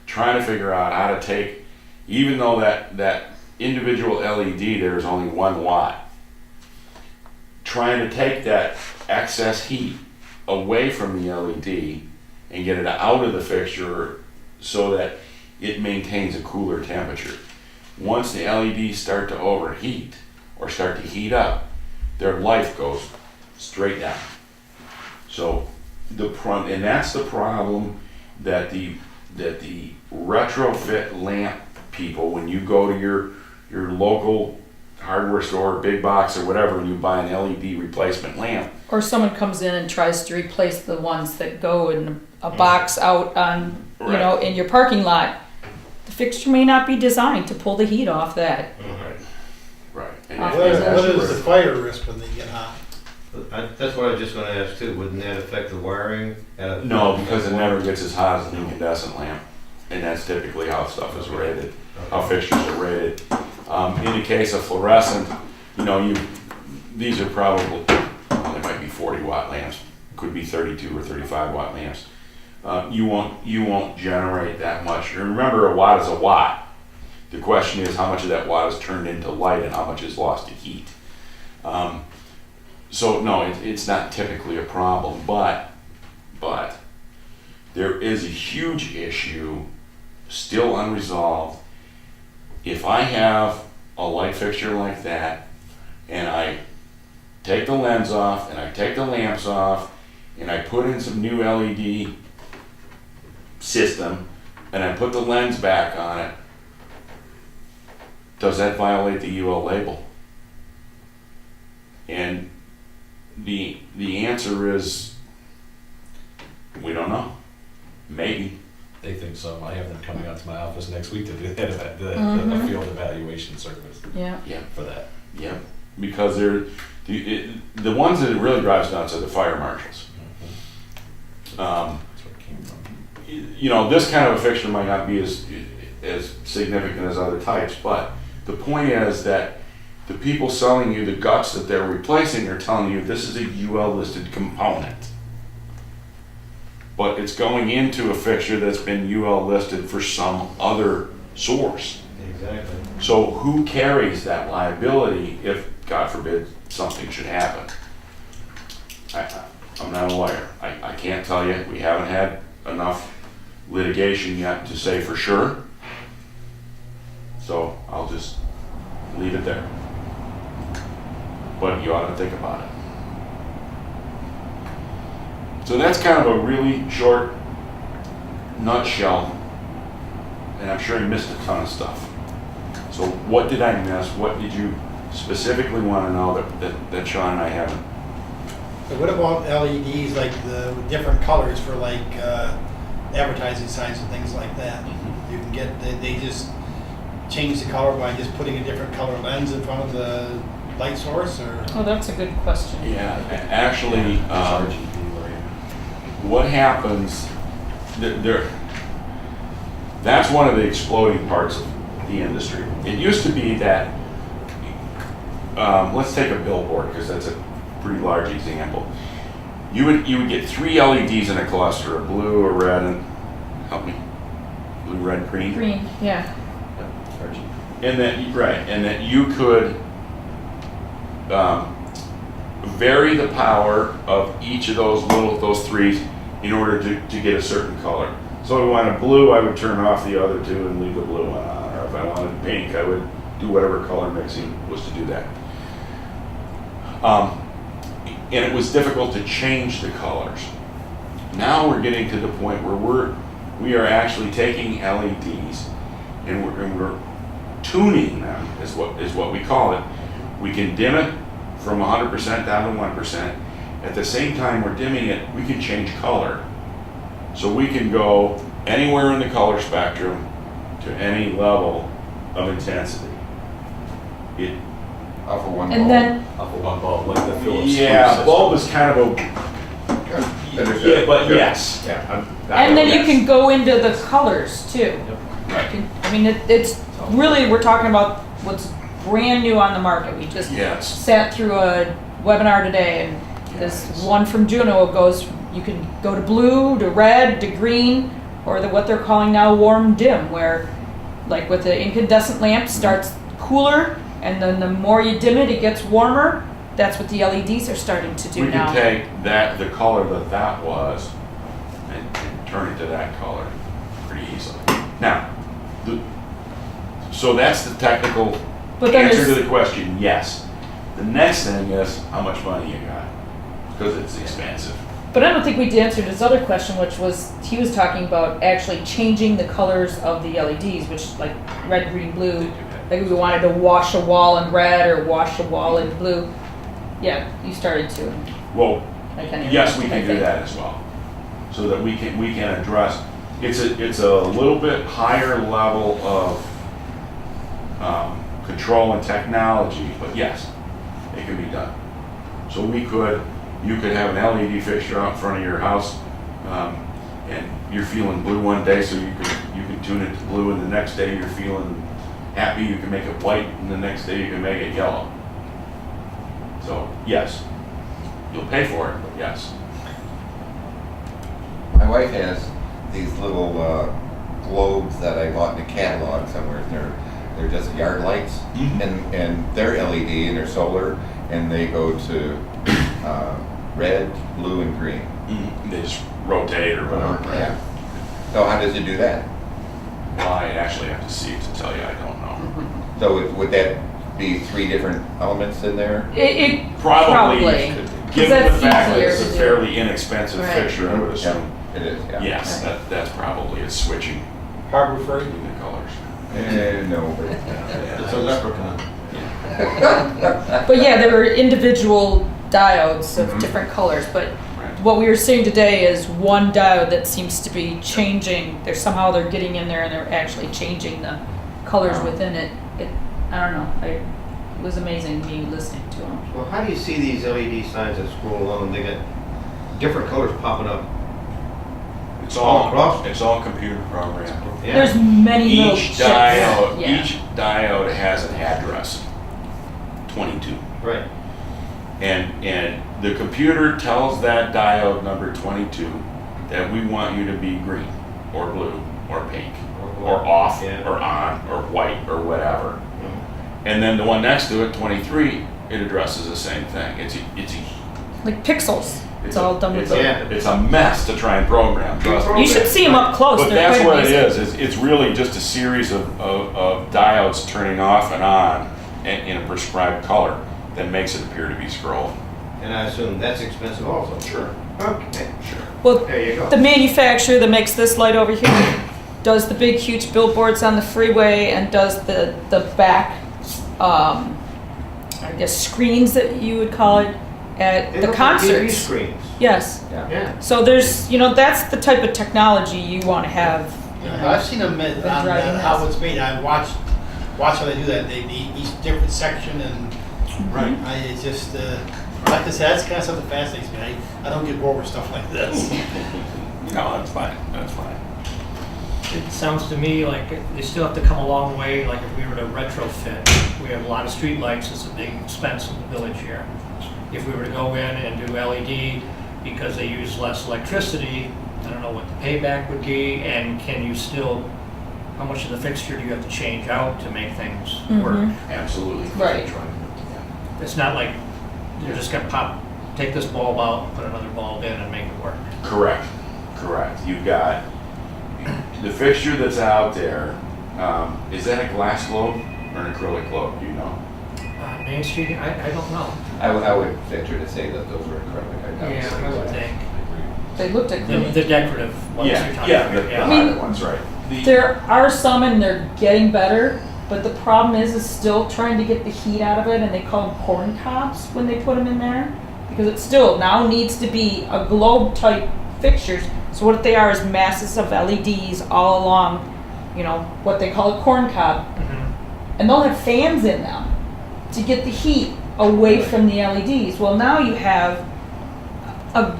trying to figure out how to take, even though that individual LED there is only 1 watt, trying to take that excess heat away from the LED and get it out of the fixture so that it maintains a cooler temperature. Once the LEDs start to overheat or start to heat up, their life goes straight down. So and that's the problem that the retrofit lamp people, when you go to your local hardware store, big box or whatever, and you buy an LED replacement lamp, Or someone comes in and tries to replace the ones that go in a box out on, you know, in your parking lot. The fixture may not be designed to pull the heat off that. right? And What What that's is the fire risk when they get hot? That's what I was just gonna ask too. Wouldn't that affect the wiring? No, because it never gets as hot as an incandescent lamp, and that's typically how stuff is rated, how fixtures are rated. In the case of fluorescent, you know, these are probably, well, they might be 40-watt lamps, could be 32 or 35-watt lamps. You won't generate that much. Remember, a watt is a watt. The question is how much of that watt is turned into light and how much is lost to heat. So no, it's not typically a problem, but there is a huge issue still unresolved. If I have a light fixture like that and I take the lens off and I take the lamps off and I put in some new LED system and I put the lens back on it, does that violate the UL label? And the answer is, we don't know. Maybe. They think so. I have them coming out to my office next week to do the field evaluation service Yeah. for that. Yeah, because the ones that it really drives nuts are the fire marshals. That's where it came from. You know, this kind of a fixture might not be as significant as other types, but the point is that the people selling you the guts that they're replacing are telling you this is a UL listed component. but it's going into a fixture that's been UL listed for some other source. Exactly. So who carries that liability if, God forbid, something should happen? I'm not a lawyer. I can't tell you. We haven't had enough litigation yet to say for sure. So I'll just leave it there. But you ought to think about it. So that's kind of a really short nutshell. And I'm sure you missed a ton of stuff. So what did I miss? What did you specifically want to know that Sean and I haven't? So what about LEDs, like the different colors for like advertising signs and things like that? You can get, they just change the color by just putting a different color lens in front of the light source, or? Oh, that's a good question. Yeah, actually, what happens, that's one of the exploding parts of the industry. It used to be that, let's take a billboard, because that's a pretty large example. You would get 3 LEDs in a cluster, a blue, a red, and, help me, blue, red, green? Green, yeah. And that you could vary the power of each of those 3 in order to get a certain color. So if I wanted blue, I would turn off the other 2 and leave the blue one on. Or if I wanted pink, I would do whatever color mixing was to do that. And it was difficult to change the colors. Now we're getting to the point where we are actually taking LEDs and we're tuning them, is what we call it. We can dim it from 100% down to 1%. At the same time we're dimming it, we can change color. So we can go anywhere in the color spectrum to any level of intensity. Off of one And bulb. then, Off of one bulb, like the Philips. Yeah, bulb is kind of Understood. yeah, but Sure. yes. Yeah. and then you yes. can go into the colors too. Right. I mean, it's really, we're talking about what's brand new on the market. We just Yes. sat through a webinar today, and this one from Juno goes, you can go to blue, to red, to green, or what they're calling now warm dim, where like with the incandescent lamp starts cooler, and then the more you dim it, it gets warmer. That's what the LEDs are starting to do We now. can take the color that was, and turn it to that color pretty easily. Now, so that's the technical But then answer to there's- the question, yes. The next thing is how much money you got, because it's expensive. But I don't think we answered his other question, which was, he was talking about actually changing the colors of the LEDs, which like red, green, blue. Like we wanted to wash a wall in red or wash a wall in blue. Yeah, you started to. Well, I kinda yes, we I can do think. that as well. So that we can address, it's a little bit higher level of control and technology, but yes, it can be done. So you could have an LED fixture out in front of your house, and you're feeling blue one day, so you can tune it to blue, and the next day you're feeling happy, you can make it white, and the next day you can make it yellow. So yes, you'll pay for it, but yes. My wife has these little globes that I bought in a catalog somewhere. They're just yard lights, and they're LED and they're solar, and they go to red, blue, and green. They just rotate or whatever. Yeah. So how does it do that? Well, I actually have to see it to tell you, I don't know. So would that be 3 different elements in there? It Probably, Because given the that's fact that easier it's to a do. fairly inexpensive Right. fixture, I would assume. It is, yeah. Yes, that's probably it, switching Harbor Freight? between the colors. No, but It's a leprechaun. But yeah, there were individual diodes of different colors, but Right. what we were seeing today is one diode that seems to be changing. They're getting in there and they're actually changing the colors within it. I don't know. It was amazing me listening to them. Well, how do you see these LED signs at school alone? They got different colors popping up. It's All across? It's all computer programmed. Yeah. There's many little Each chips. diode, Yeah. each diode has an address, 22. Right. And the computer tells that diode number 22 that we want you to be green, or blue, or pink, or off, Yeah. or on, or white, or whatever. And then the one next to it, 23, it addresses the same thing. It's Like pixels. It's all done with it's a mess to try and program, trust me. You should see them up close. But They're that's quite what it amazing. is. It's really just a series of diodes turning off and on in a prescribed color that makes it appear to be scrolling. And I assume that's expensive also. Sure. Okay, Sure. Well, there you go. the manufacturer that makes this light over here does the big, huge billboards on the freeway and does the back, I guess, screens that you would call it at They the look like TV concerts. screens. Yes. Yeah. So there's, that's the type of technology you want to have. I've seen them Been on driving how this. it's made. I watch how they do that. Each different section and Right. it's just, like I said, that's kind of something that fascinates me. I don't get bored with stuff like this. No, that's fine. That's fine. It sounds to me like they still have to come a long way, like if we were to retrofit. We have a lot of street lights, it's a big expense in the village here. If we were to go in and do LED, because they use less electricity, I don't know what the payback would be, and can you still, how much of the fixture do you have to change out to make things work? Mhm. Absolutely. Right. It's not like you're just gonna take this bulb out, put another bulb in and make it work. Correct. You've got the fixture that's out there. Is that a glass globe or an acrylic globe? Do you know? Main Street, I don't know. I would venture to say that those were acrylic. I doubt Yeah, so. I would think. They looked at The decorative ones you're talking Yeah, about, the I mean, higher ones, right. There are some and they're getting better, but the problem is still trying to get the heat out of it, and they call them corn cobs when they put them in there, because it still now needs to be a globe type fixtures. So what they are is masses of LEDs all along, what they call a corn cob, and they'll have fans in them to get the heat away from the LEDs. Well, now you have a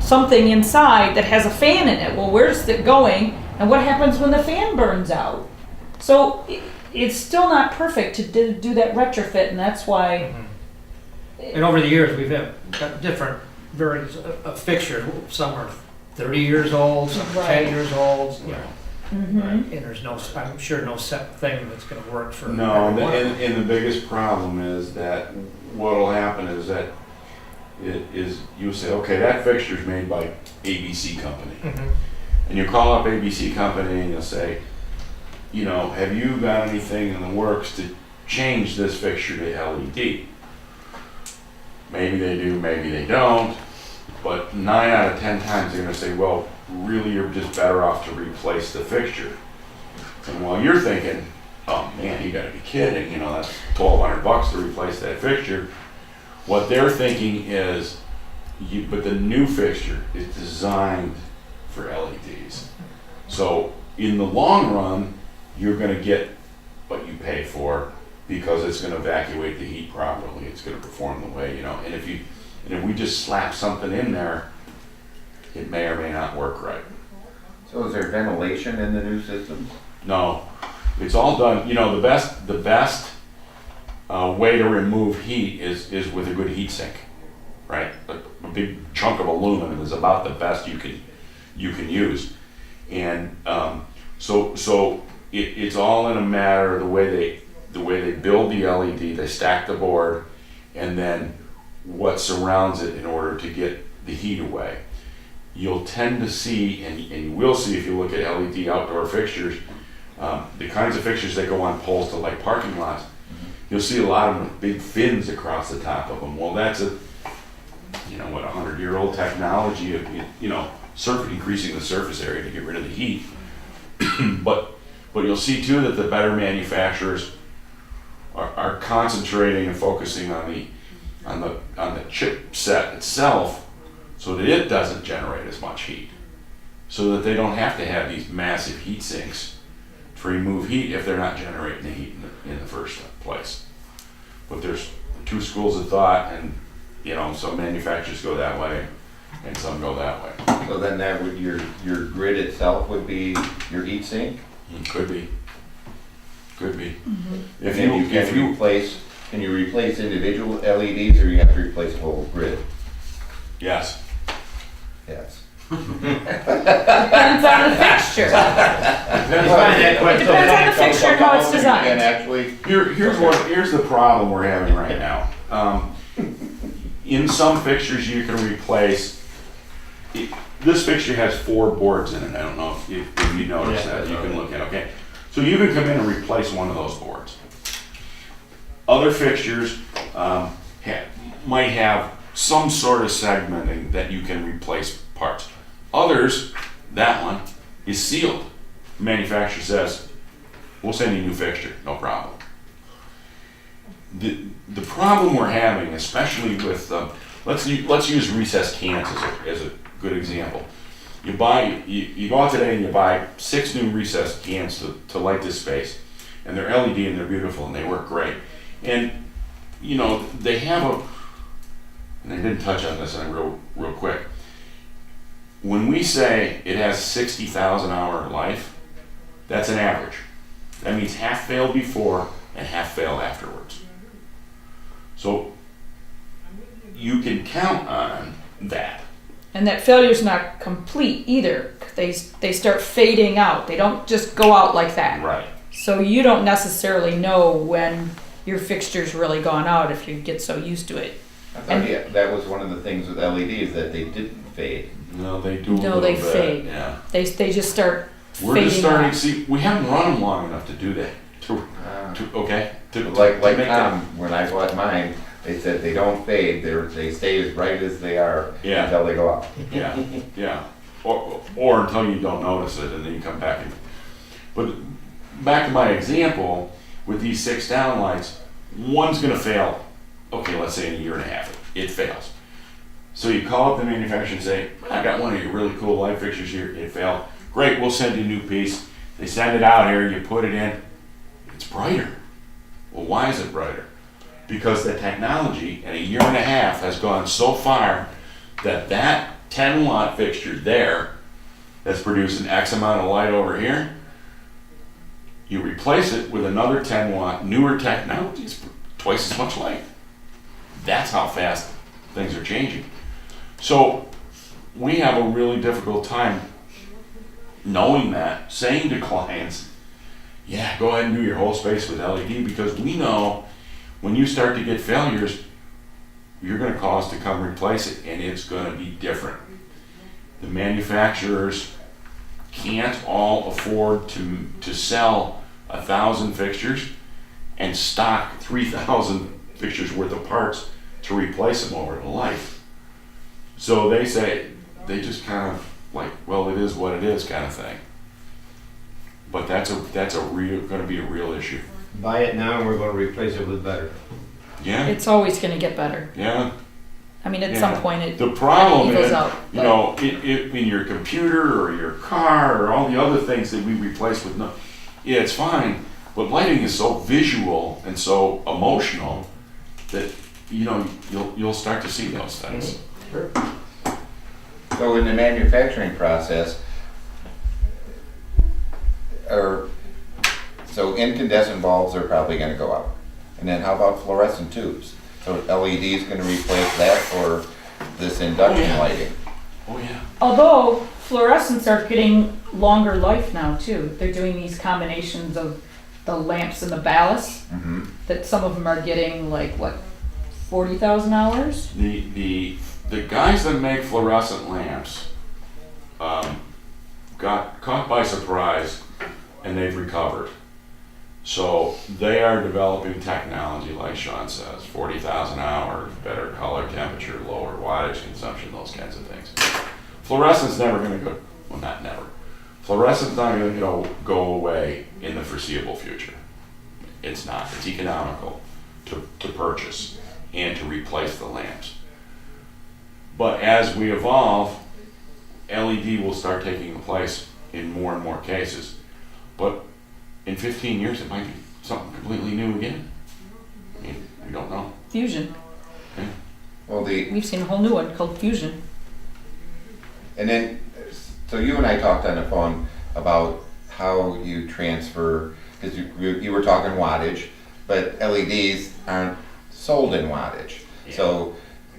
something inside that has a fan in it. Well, where's it going? And what happens when the fan burns out? So it's still not perfect to do that retrofit, and that's why. And over the years, we've got different variants of fixtures. Some are 30 years old, some are 10 years old. And there's I'm sure no set thing that's going to work for No, everyone. and the biggest problem is that what'll happen is that you say, okay, that fixture's made by ABC Company. And you call up ABC Company and you'll say, have you got anything in the works to change this fixture to LED? Maybe they do, maybe they don't, but 9 out of 10 times they're gonna say, well, really you're just better off to replace the fixture. And while you're thinking, oh man, you gotta be kidding, that's $1,200 to replace that fixture. What they're thinking is, but the new fixture is designed for LEDs. So in the long run, you're gonna get what you pay for because it's gonna evacuate the heat properly. It's gonna perform the way, and if we just slap something in there, it may or may not work right. So is there ventilation in the new systems? No, it's all done, the best way to remove heat is with a good heat sink, right? A big chunk of aluminum is about the best you can use. And so it's all in a matter of the way they build the LED, they stack the board, and then what surrounds it in order to get the heat away. You'll tend to see, and you will see if you look at LED outdoor fixtures, the kinds of fixtures that go on poles to light parking lots, you'll see a lot of them with big fins across the top of them. Well, that's a 100-year-old technology of, increasing the surface area to get rid of the heat. But you'll see too that the better manufacturers are concentrating and focusing on the chipset itself, so that it doesn't generate as much heat, so that they don't have to have these massive heat sinks to remove heat if they're not generating the heat in the first place. But there's two schools of thought, and some manufacturers go that way and some go that way. So then that would, your grid itself would be your heat sink? Could be. If can you replace individual LEDs, or you have to replace the whole grid? Yes. Yes. Depends on the fixture. You find that quite It depends on the fixture and how it's And designed. actually, Here's the problem we're having right now. In some fixtures you can replace, this fixture has 4 boards in it. I don't know if you notice that, you can look at, okay? So you can come in and replace one of those boards. Other fixtures might have some sort of segmenting that you can replace parts. Others, that one, is sealed. The manufacturer says, we'll send you a new fixture, no problem. The problem we're having, especially with, let's use recessed cans as a good example. You go out today and you buy 6 new recessed cans to light this space, and they're LED and they're beautiful and they work great. And you know, they have and I didn't touch on this real quick. When we say it has 60,000 hour life, that's an average. That means half fail before and half fail afterwards. So you can count on that. And that failure's not complete either. They start fading out. They don't just go out like that. Right. So you don't necessarily know when your fixture's really gone out if you get so used to it. I thought that was one of the things with LEDs, that they didn't fade. No, they do. No, they fade. Yeah. They just start We're fading just starting out. to see. We haven't run them long enough to do that. Like make Tom, when I bought mine, they said they don't fade, they stay as bright as they are Yeah. until they go out. Yeah, yeah. Or until you don't notice it and then you come back and. But back to my example with these 6 downlights, one's going to fail. Okay, let's say in a year and a half, it fails. So you call up the manufacturer and say, I got one of your really cool light fixtures here, it failed. Great, we'll send you a new piece. They send it out here, you put it in, it's brighter. Well, why is it brighter? Because the technology in a year and a half has gone so far that 10 watt fixture there that's producing X amount of light over here, you replace it with another 10 watt newer technology, it's twice as much light. That's how fast things are changing. So we have a really difficult time knowing that, saying to clients, yeah, go ahead and do your whole space with LED, because we know when you start to get failures, you're going to call us to come replace it, and it's going to be different. The manufacturers can't all afford to sell 1,000 fixtures and stock 3,000 fixtures worth of parts to replace them over the life. So they say, they just kind of like, well, it is what it is kind of thing. But that's going to be a real issue. Buy it now and we're going to replace it with better. Yeah. It's always going to get better. Yeah. I mean, at Yeah. some point it The problem evens is, out. you know, in your computer or your car or all the other things that we replace with yeah, it's fine, but lighting is so visual and so emotional that, you know, you'll start to see those things. So in the manufacturing process, so incandescent bulbs are probably gonna go out. And then how about fluorescent tubes? So LED is gonna replace that for this induction Oh, yeah. lighting. Oh yeah. Although fluorescents are getting longer life now too. They're doing these combinations of the lamps and the ballast Mm-hmm. that some of them are getting like what, 40,000 hours? The guys that make fluorescent lamps got caught by surprise and they've recovered. So they are developing technology, like Sean says, 40,000 hours, better color temperature, lower wattage consumption, those kinds of things. Fluorescent's never going to go, well, not never. Fluorescent's not going to go away in the foreseeable future. It's not. It's economical to purchase and to replace the lamps. But as we evolve, LED will start taking the place in more and more cases. But in 15 years, it might be something completely new again. I mean, we don't know. Fusion. Yeah. Well, We've seen a whole new one called fusion. and then, so you and I talked on the phone about how you transfer, because you were talking wattage, but LEDs aren't sold in wattage. Yeah. So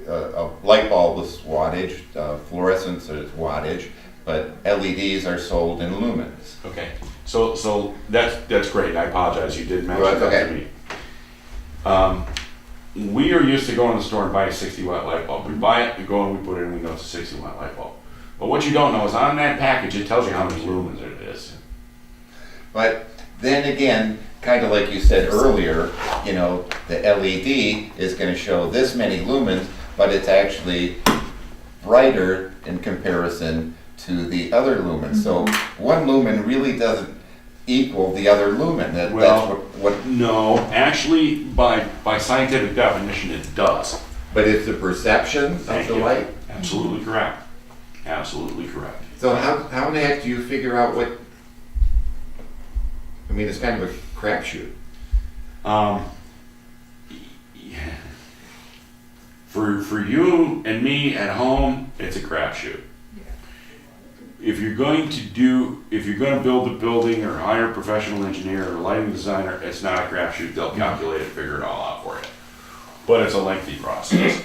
a light bulb is wattage, fluorescence is wattage, but LEDs are sold in lumens. Okay, so that's great. I apologize, you did mention Well, that's that okay. to me. We are used to going to the store and buy a 60-watt light bulb. We buy it, we go and we put it in, we know it's a 60-watt light bulb. But what you don't know is on that package, it tells you how many lumens it is. But then again, kind of like you said earlier, you know, the LED is going to show this many lumens, but it's actually brighter in comparison to the other lumens. So one lumen really doesn't equal the other lumen. That's what. No, actually, by scientific definition, it does. But it's the perception of Thank the you. light. Absolutely correct. Absolutely correct. So how in the heck do you figure out what? I mean, it's kind of a crapshoot. For you and me at home, it's a crapshoot. If you're going to build a building or hire a professional engineer or a lighting designer, it's not a crapshoot. They'll calculate it, figure it all out for you. But it's a lengthy process.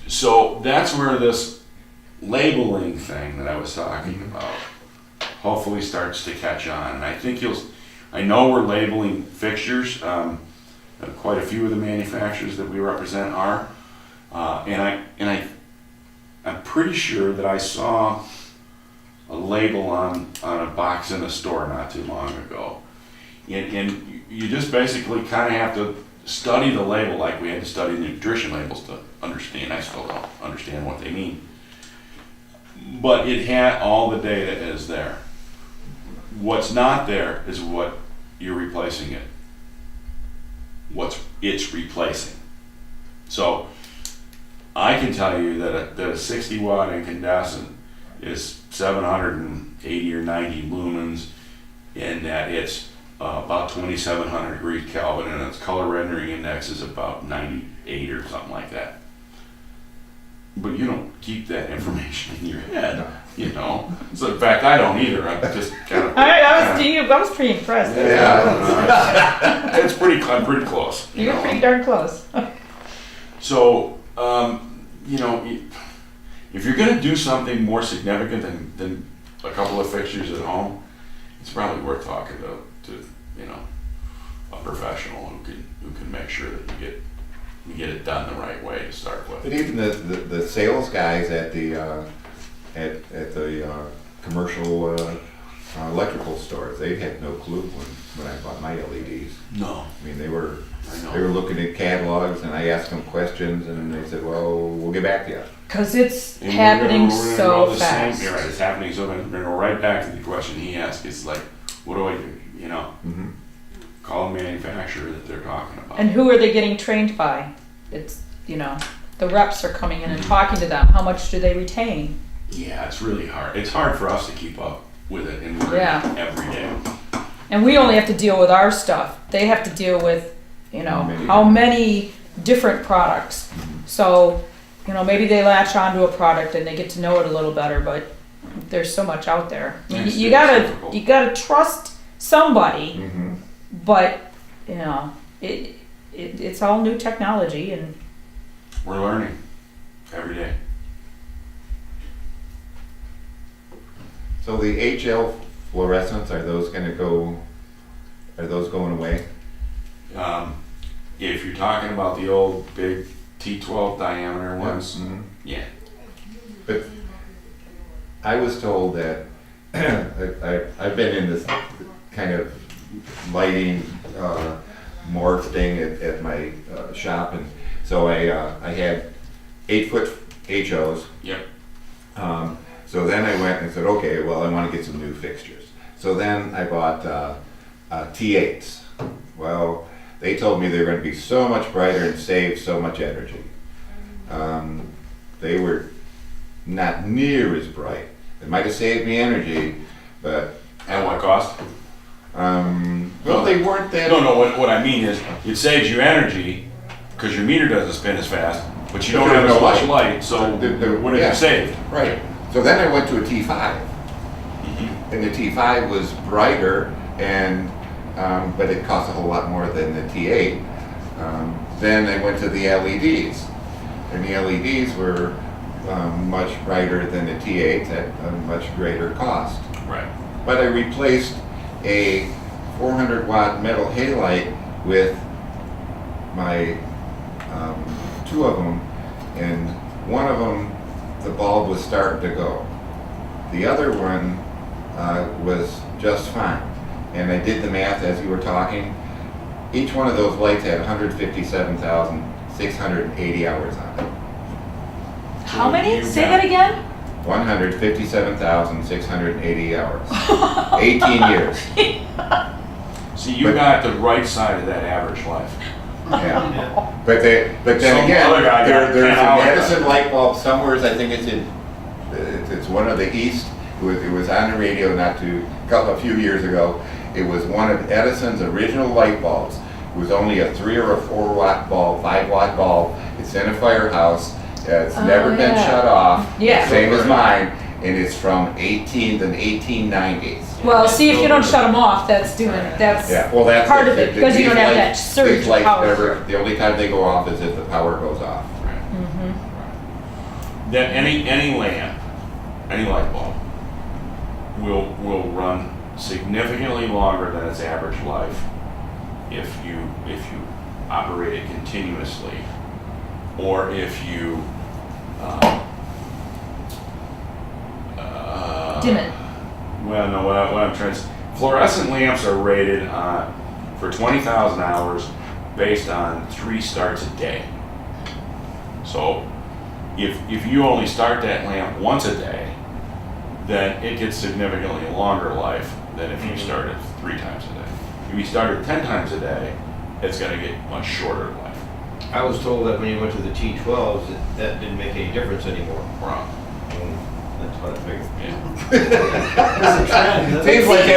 So that's where this labeling thing that I was talking about hopefully starts to catch on. And I know we're labeling fixtures. Quite a few of the manufacturers that we represent are, I'm pretty sure that I saw a label on a box in a store not too long ago. And you just basically kind of have to study the label like we had to study nutrition labels to understand. I still don't understand what they mean. But it had all the data is there. What's not there is what you're replacing it. What it's replacing. So I can tell you that a 60 watt incandescent is 780 or 90 lumens, and that it's about 2700 degrees Kelvin, and its color rendering index is about 98 or something like that. But you don't keep that information in your head, you know. So in fact, I don't either. I'm just kind of. I was pretty impressed. Yeah. I'm pretty close. You're pretty darn close. So, you know, if you're going to do something more significant than a couple of fixtures at home, it's probably worth talking to you know, a professional who can make sure that you get it done the right way to start with. But even the sales guys at the commercial electrical stores, they had no clue when I bought my LEDs. No. I mean, they were looking at catalogs, and I asked them questions, and they said, "Well, we'll get back to you." Because it's And happening we're gonna so go the fast. You're right, it's happening so fast. We're going to go right back to the question he asked. It's like, what do I do? You know, call the manufacturer that they're talking about. And who are they getting trained by? It's, you know, the reps are coming in and talking to them. How much do they retain? Yeah, it's really hard. It's hard for us to keep up with it, and we're Yeah. every day. And we only have to deal with our stuff. They have to deal with, you know, how many different products. So, you know, maybe they latch onto a product and they get to know it a little better, but there's so much out there. You gotta trust somebody, but you know, it's all new technology, and We're learning every day. So the HL fluorescents, are those going away? If you're talking about the old big T12 diameter ones, yeah. But I was told that I've been in this kind of lighting morph thing at my shop, and so I had 8-foot HOs. Yep. So then I went and said, okay, well, I want to get some new fixtures. So then I bought T8s. Well, they told me they were going to be so much brighter and save so much energy. They were not near as bright. It might have saved me energy, but... At what cost? Well, they weren't that... No, what I mean is, it saves you energy, because your meter doesn't spin as fast, but you don't have as much light, so what have you saved? Right. So then I went to a T5. And the T5 was brighter, and but it cost a whole lot more than the T8. then I went to the LEDs. And the LEDs were much brighter than the T8 at a much greater cost. Right. But I replaced a 400 watt metal halide with my two of them, and one of them, the bulb was starting to go. The other one was just fine. And I did the math as you were talking. Each one of those lights had 157,680 hours on it. How many? You Say got- that again? 157,680 hours. 18 years. See, you But- got the right side of that average life. Yeah. But then Some again, other guy got there's 10 a hours. Edison light bulb somewhere. I think it's one of the East. It was on the radio a few years ago. It was one of Edison's original light bulbs. It was only a 3 or a 4 watt bulb, 5 watt bulb. It's in a firehouse. It's never been yeah. shut off. Yeah. Same as mine, and it's from the 1890s. Well, see, if you don't shut them off, that's Yeah, well, that's part of it, because you these don't have that lights- surge these of lights power. the only time they go off is if the power goes off. Mhm. That any lamp, any light bulb will run significantly longer than its average life if you operate it continuously, or if you Dim it. Well, no, what I'm trying to say, fluorescent lamps are rated for 20,000 hours based on 3 starts a day. So if you only start that lamp once a day, then it gets significantly longer life than if you start it 3 times a day. If you start it 10 times a day, it's going to get much shorter life. I was told that when you went to the T12s, that didn't make any difference anymore. Wrong. That's what I figured. Yeah. Seems like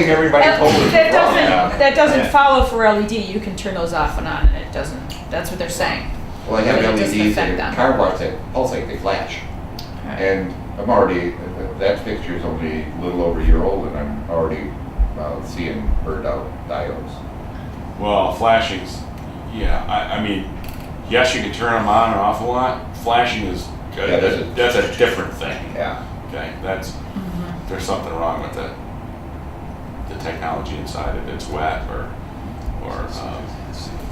everybody told us. That doesn't Yeah. follow for LED. You can turn those off and on, and it doesn't. That's what they're saying. Well, I have But it doesn't LEDs affect and them. car wash that pulsate, they flash. And I'm already, that fixture is only a little over a year old, and I'm already seeing burned out diodes. Well, flashing's, yeah, I mean, yes, you can turn them on and off a lot. Flashing is, Yeah, that's a different thing. Yeah. Okay, there's something wrong with the technology inside it. It's wet or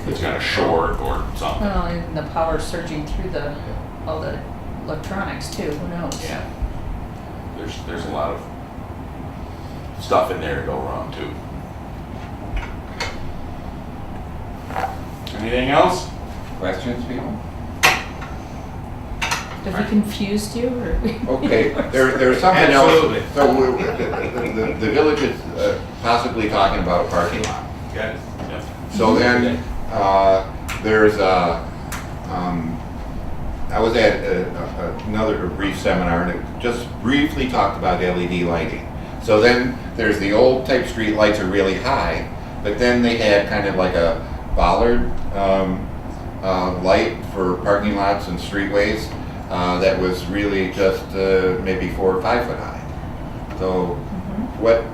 it's got a short or something. Well, and the power surging through all the electronics too. Who knows? Yeah. There's a lot of stuff in there to go wrong too. Anything else? Questions, people? Have we confused you? Or Okay, there's something else. Absolutely. So the village is possibly talking about a parking lot. Got it. Yeah. So then, there's I was at another brief seminar, and it just briefly talked about LED lighting. So then, there's the old type street lights are really high, but then they had kind of like a bollard light for parking lots and streetways that was really just maybe 4 or 5 foot high. So what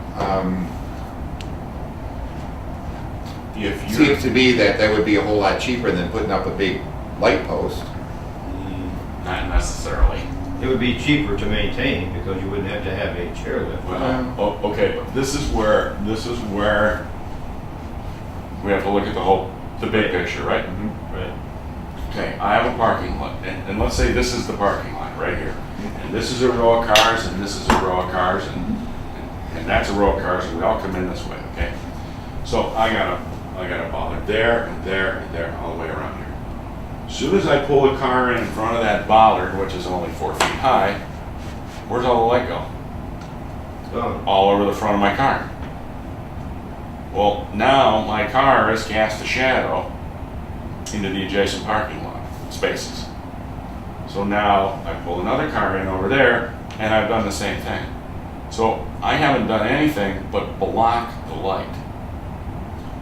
If you're, seems to be that would be a whole lot cheaper than putting up a big light post. not necessarily. It would be cheaper to maintain because you wouldn't have to have a chairlift. Well, okay, but this is where we have to look at the big picture, right? Right. Okay, I have a parking lot, and let's say this is the parking lot right here, and this is a row of cars, and this is a row of cars, and that's a row of cars, and we all come in this way, okay? So I got a bollard there and there and there, all the way around here. As soon as I pull a car in front of that bollard, which is only 4 feet high, where's all the light go? It's gone. All over the front of my car. Well, now my car has cast a shadow into the adjacent parking lot spaces. So now I pull another car in over there, and I've done the same thing. So I haven't done anything but block the light.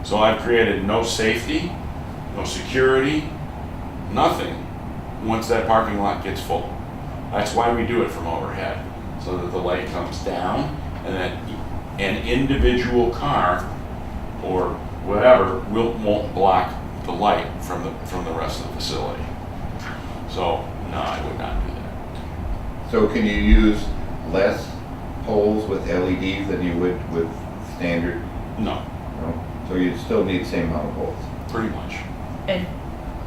So I've created no safety, no security, nothing once that parking lot gets full. That's why we do it from overhead, so that the light comes down and that an individual car or whatever won't block the light from the rest of the facility. So, no, I would not do that. So can you use less poles with LEDs than you would with standard? No, No? So you'd still need the same amount of poles? pretty much. And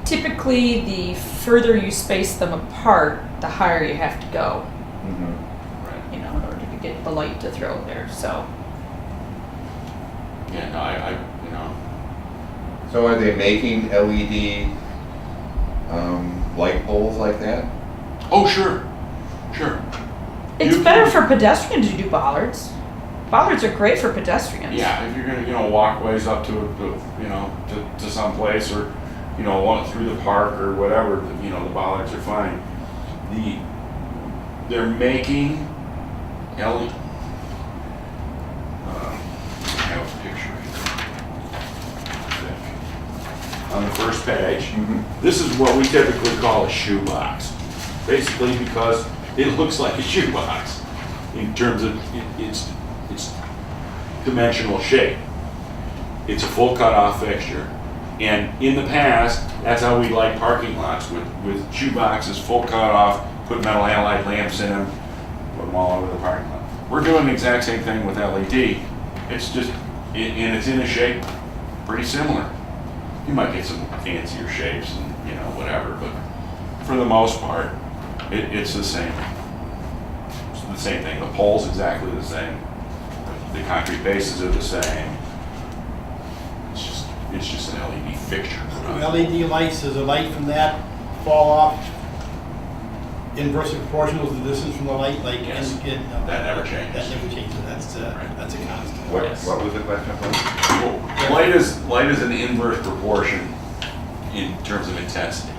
typically, the further you space them apart, the higher you have to go, Mm-hmm. Right. you know, in order to get the light to throw there, so. Yeah, no, I you know, So are they making LED light poles like that? oh, sure. It's You better can- for pedestrians to do bollards. Bollards are great for pedestrians. Yeah, if you're gonna, walkways up to, to some place or, walk through the park or whatever, the bollards are fine. They're making LED. I have a picture here. On the first page, this is what we typically call a shoebox. Basically because it looks like a shoebox in terms of its dimensional shape. It's a full cutoff fixture. And in the past, that's how we like parking lots with shoeboxes, full cutoff, put metal halide lamps in them, put them all over the parking lot. We're doing the exact same thing with LED. It's just, and it's in a shape pretty similar. You might get some fancier shapes and whatever, but for the most part, it's the same. It's the same thing. The pole's exactly the same. The concrete bases are the same. It's just an LED fixture. LED lights, does the light from that fall off inversely proportional to the distance from the light? Like, Yes. no, That never changes. That never changes. That's Right. that's a constant. What, Yes. what was the question? Paul? Light is an inverse proportion in terms of intensity.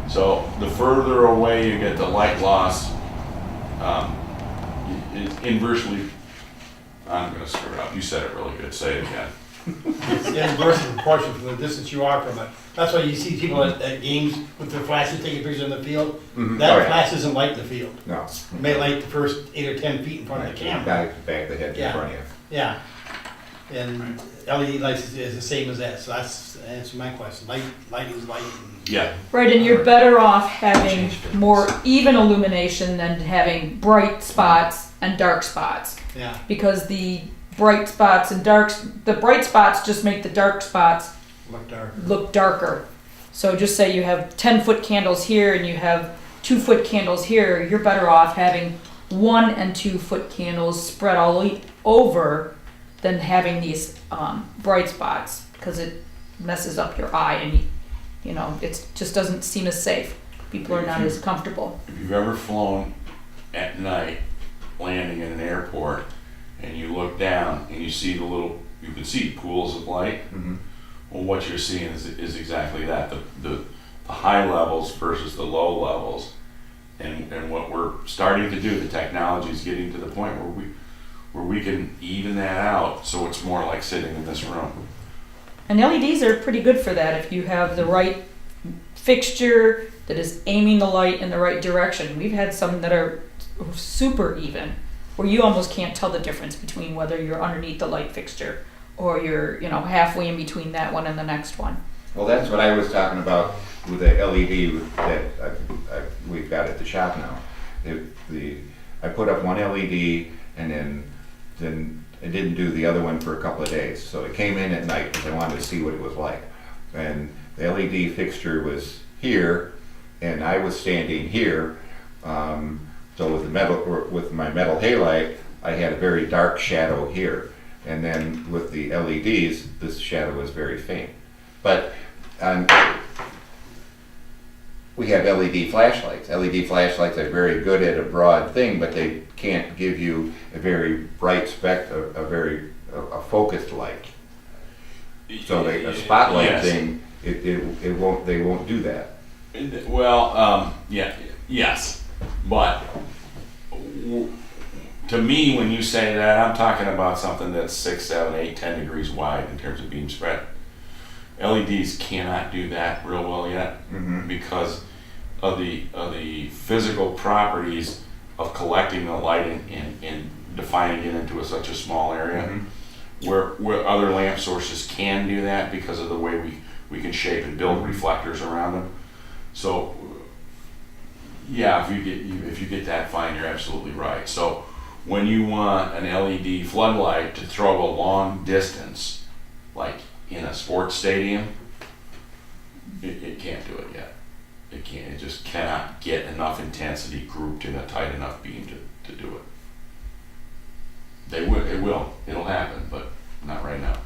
So the further away you get the light loss, inversely. I'm going to screw it up. You said it really good. Say it again. It's inversely proportional from the distance you are from it. That's why you see people at games with their flashes taking pictures in the field. Mhm. That Oh, yeah. flash doesn't light the field. No. It may light the first 8 or 10 feet in front of the camera. Back the head in Yeah. front of you. Yeah. And LED lights is the same as that, so that's answer my question. Lighting is light. Yeah. Right, and you're better off having more even illumination than having bright spots and dark spots. Yeah. Because the bright spots the bright spots just make the dark spots Look dark. look darker. So just say you have 10-foot candles here and you have 2-foot candles here, you're better off having 1 and 2-foot candles spread all over than having these bright spots, because it messes up your eye and it just doesn't seem as safe. People are not as comfortable. If you've ever flown at night, landing in an airport, and you look down and you can see pools of light. Mhm. Well, what you're seeing is exactly that, the high levels versus the low levels. And what we're starting to do, the technology is getting to the point where we can even that out so it's more like sitting in this room. And LEDs are pretty good for that if you have the right fixture that is aiming the light in the right direction. We've had some that are super even, where you almost can't tell the difference between whether you're underneath the light fixture or you're halfway in between that one and the next one. Well, that's what I was talking about with the LED that we've got at the shop now. I put up one LED and then I didn't do the other one for a couple of days. So it came in at night because I wanted to see what it was like. And the LED fixture was here and I was standing here. So with my metal halide, I had a very dark shadow here. And then with the LEDs, this shadow was very faint. But we have LED flashlights. LED flashlights are very good at a broad thing, but they can't give you a very bright a focused light. So a spotlight Yes. thing, they won't do that. Well, yes, but to me, when you say that, I'm talking about something that's 6, 7, 8, 10 degrees wide in terms of beam spread. LEDs cannot do that real well yet because of the physical properties of collecting the light and defining it into such a small area. Where other lamp sources can do that because of the way we can shape and build reflectors around them. So, yeah, if you get that fine, you're absolutely right. So, when you want an LED floodlight to throw a long distance, like in a sports stadium, it can't do it yet. It can't. It just cannot get enough intensity grouped in a tight enough beam to do it. They will. It will. It'll happen, but not right now.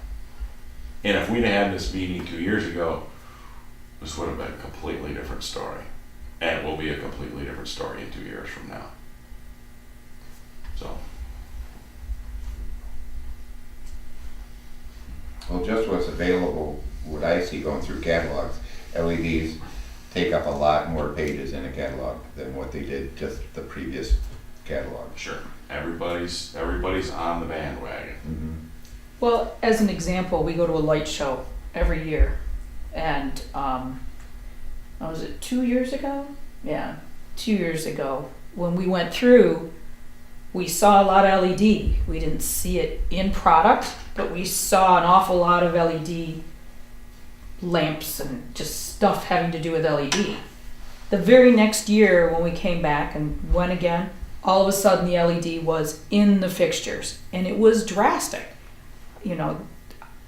And if we'd had this meeting 2 years ago, this would have been a completely different story. And it will be a completely different story in 2 years from now. So. Well, just what's available, what I see going through catalogs, LEDs take up a lot more pages in a catalog than what they did just the previous catalog. Sure. Everybody's on the bandwagon. Mm-hmm. Well, as an example, we go to a light show every year, and was it 2 years ago? Yeah, 2 years ago when we went through, we saw a lot of LED. We didn't see it in product, but we saw an awful lot of LED lamps and just stuff having to do with LED. The very next year when we came back and went again, all of a sudden the LED was in the fixtures, and it was drastic. You know,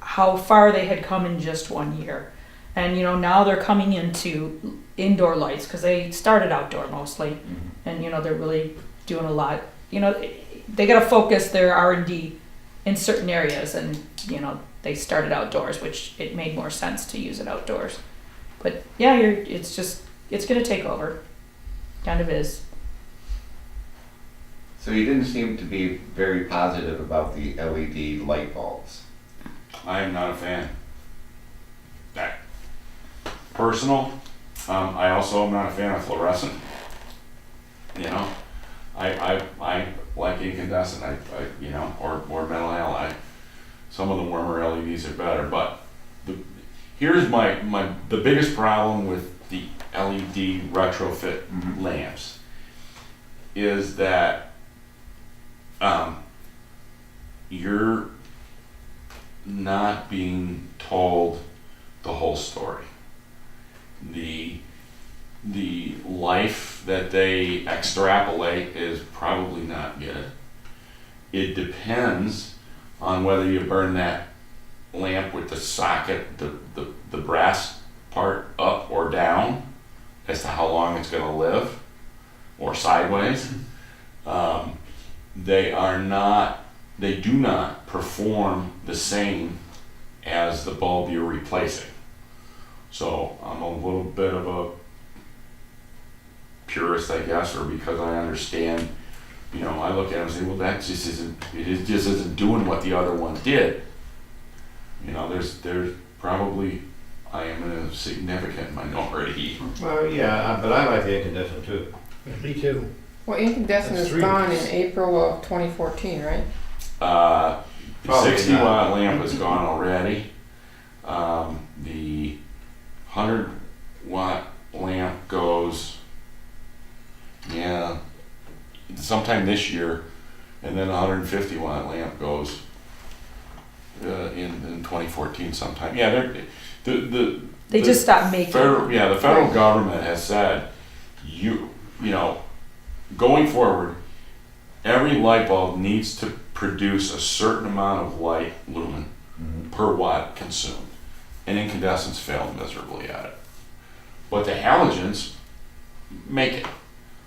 how far they had come in just 1 year. And, you know, now they're coming into indoor lights because they started outdoor mostly. Mm-hmm. And, you know, they're really doing a lot. You know, they got to focus their R&D in certain areas, and, you know, they started outdoors, which it made more sense to use it outdoors. But yeah, it's going to take over. Kind of is. So you didn't seem to be very positive about the LED light bulbs. I am not a fan. That personal. I also am not a fan of fluorescent. You know, I like incandescent. I you know, or metal halide. Some of the warmer LEDs are better, but here's the biggest problem with the LED retrofit lamps is that you're not being told the whole story. The life that they extrapolate is probably not good. It depends on whether you burn that lamp with the socket, the brass part up or down, as to how long it's going to live, or sideways. They do not perform the same as the bulb you're replacing. So I'm a little bit of a purist, I guess, or because I understand, you know, I look at it and say, well, that just isn't doing what the other one did. You know, there's probably, I am in a significant minority. Well, yeah, but I like the incandescent too. Me too. Well, incandescent That's is three gone weeks. in April of 2014, right? The Probably 60 not. watt lamp is gone already. The 100 watt lamp goes, sometime this year, and then the 150 watt lamp goes in 2014 sometime. Yeah, They just stopped making them. the federal government has said, you know, going forward, every light bulb needs to produce a certain amount of light lumen per watt consumed. And incandescents failed miserably at it. But the halogens make it.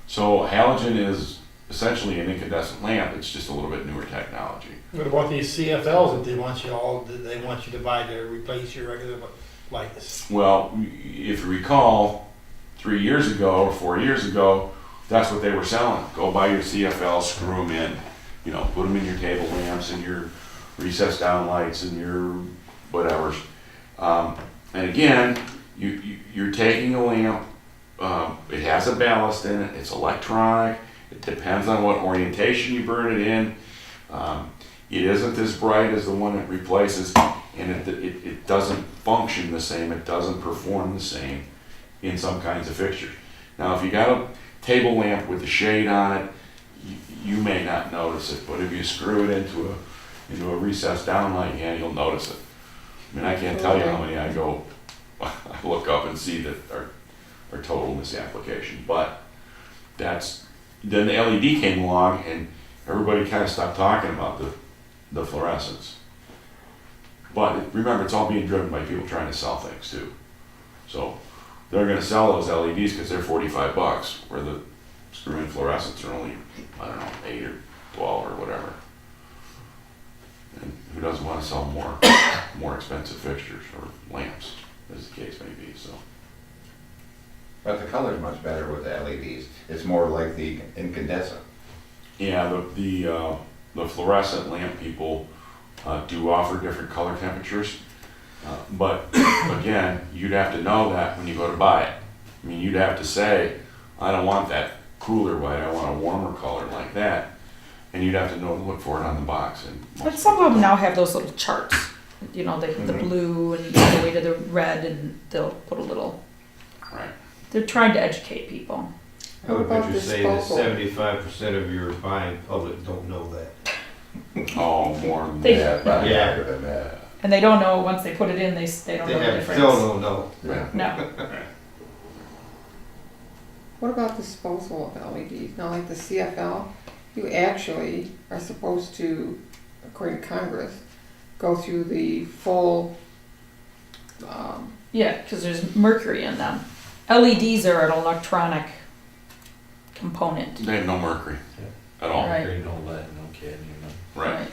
So halogen is essentially an incandescent lamp, it's just a little bit newer technology. What about these CFLs that they want you to buy to replace your regular lights? Well, if you recall, 3 years ago or 4 years ago, that's what they were selling. Go buy your CFL, screw them in, you know, put them in your table lamps and your recessed down lights and your whatevers. And again, you're taking a lamp, it has a ballast in it, it's electronic, it depends on what orientation you burn it in. It isn't as bright as the one it replaces, and it doesn't function the same, it doesn't perform the same in some kinds of fixtures. Now, if you got a table lamp with a shade on it, you may not notice it, but if you screw it into a recessed down light, yeah, you'll notice it. I mean, I can't tell you how many I go I look up and see that our total misapplication. But then the LED came along and everybody kind of stopped talking about the fluorescents. But remember, it's all being driven by people trying to sell things too. So they're going to sell those LEDs because they're $45, where the screw-in fluorescents are only, I don't know, 8 or 12 or whatever. And who doesn't want to sell more expensive fixtures or lamps, as the case may be? So. But the color's much better with the LEDs. It's more like the incandescent. Yeah, the fluorescent lamp people do offer different color temperatures, but again, you'd have to know that when you go to buy it. I mean, you'd have to say, I don't want that cooler white, I want a warmer color like that, and you'd have to know to look for it on the box. And But some of them now have those little charts. You know, they have the blue and you go all the way to the red, and they'll put a little. Right. They're trying to educate people. I would About venture to say that disposal. 75% of your buying public don't know that. Oh, more than They- that. Yeah, probably Yeah. better than that. And they don't know once they put it in, they don't They know the have, difference. still don't know. Yeah. No. What about disposal of LEDs? Now, like the CFL, you actually are supposed to, according to Congress, go through the full, Yeah, because there's mercury in them. LEDs are an electronic component. They have no mercury at all. Right. Green, no lead, no cadmium. Right.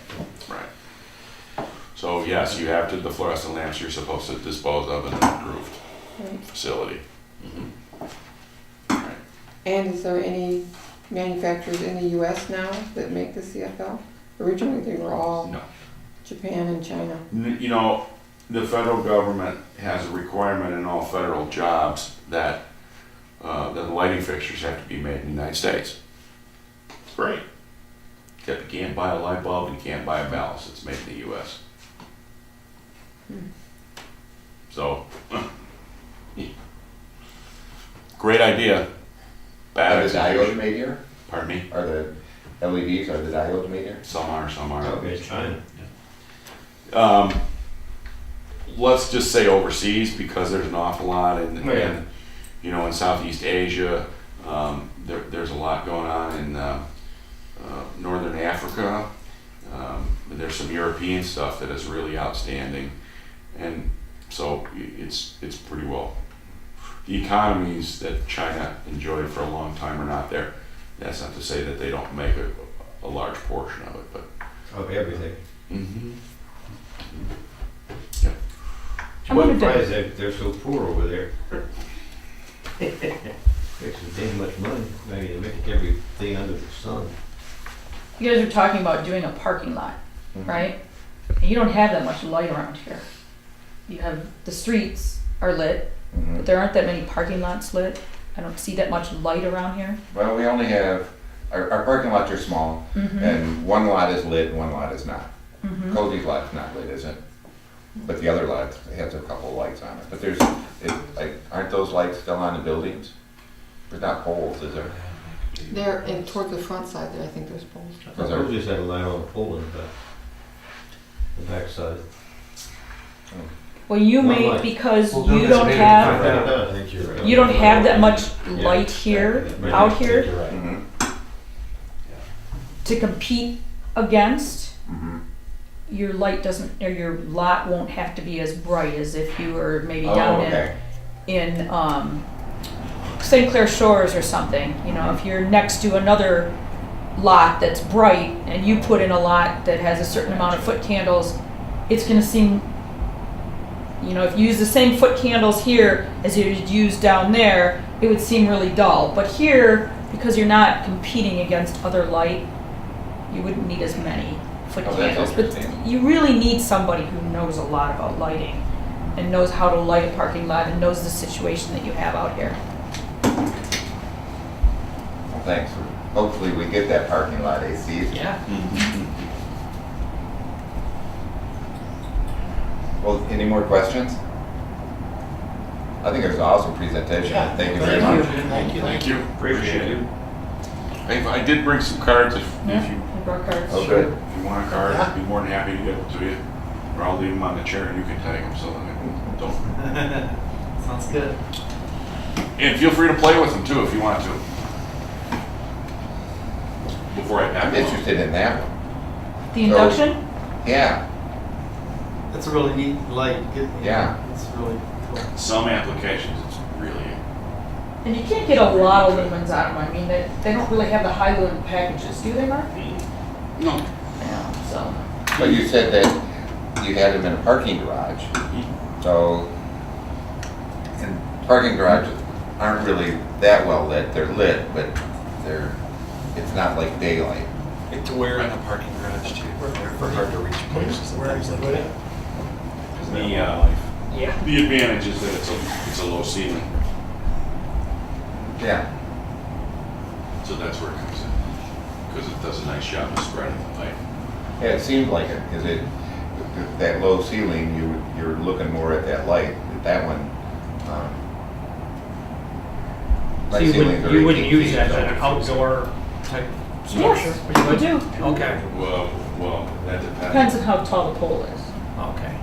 Right. So yes, you have to, the fluorescent lamps you're supposed to dispose of in an approved right? facility. Mhm. Right. And is there any manufacturers in the US now that make the CFL? Originally, they were all No. Japan and China. You know, the federal government has a requirement in all federal jobs that the lighting fixtures have to be made in the United States. It's great. Except you can't buy a light bulb and you can't buy a ballast. It's made in the U.S. So, great idea. Bad Are the diodes execution. made here? Pardon me? Are the LEDs, are the diodes made here? Some are, some aren't. Okay, China. Let's just say overseas, because there's an awful lot in, Yeah. you know, in Southeast Asia. There's a lot going on in Northern Africa. There's some European stuff that is really outstanding, and so it's pretty well. The economies that China enjoyed for a long time are not there. That's not to say that they don't make a large portion of it, but. Of everything. Mm-hmm. Yeah. I'm What gonna do- surprised that they're so poor over there. Makes them damn much money. Maybe they make everything under the sun. You guys are talking about doing a parking lot, right? And you don't have that much light around here. You have, the streets are lit, but there aren't that many parking lots lit. I don't see that much light around here. Well, we only have, our parking lots are small, and one lot is lit and one lot is not. Cody's lot's not lit, is it? But the other lot has a couple of lights on it. But there's, aren't those lights still on the buildings? There's not poles, is there? They're in towards the front side there, I think there's poles. I thought we just had a light on the pole in the backside. Well, you One may, light. because Well, you no, don't that's have, maybe- It does. I think you're right. you don't have that much Yeah. light here, Right. out I think here, you're right. Mm-hmm. to compete against. Mm-hmm. Your light doesn't, or your lot won't have to be as bright as if you were maybe Oh, down okay. in St. Clair Shores or something. You know, if you're next to another lot that's bright and you put in a lot that has a certain amount of foot candles, it's gonna seem, you know, if you use the same foot candles here as you'd use down there, it would seem really dull. But here, because you're not competing against other light, you wouldn't need as many foot Oh, that's candles. But interesting. you really need somebody who knows a lot about lighting and knows how to light a parking lot and knows the situation that you have out here. Well, thanks. Hopefully we get that parking lot AC. Yeah. Well, any more questions? I think it was an awesome presentation. Yeah. Thank you very much. Thank you. Thank you. Appreciate it. I did bring some cards if Yeah, you I brought cards. Oh, good. if you want a card, Yeah. I'd be more than happy to get it to you. Or I'll leave them on the chair and you can take them so that I don't. Sounds good. And feel free to play with them too if you want to. Before I pass I'm them on. interested in that one. The induction? Yeah, That's a really neat light. Yeah. It's really cool. Some applications, it's really, And you can't get a lot of lumens out of them. I mean, they don't really have the high lumen packages, do they, Mark? no. Yeah, so. but you said that you had them in a parking garage, so, and parking garages aren't really that well lit, they're lit, but it's not like daylight. To wear in a parking garage too. They're hard to reach places. and Where things is it? like that. Yeah. The advantage is that it's a low ceiling, Yeah, so that's where it comes in. Because it does a nice job of spreading the light. yeah, it seemed like it, because that low ceiling, you're looking more at that light, that one, So my ceilings are you wouldn't 18 use feet, that so as an it's- outdoor type structure? Yes, we do. Okay, Well, that depends. Depends on how tall the pole is. okay.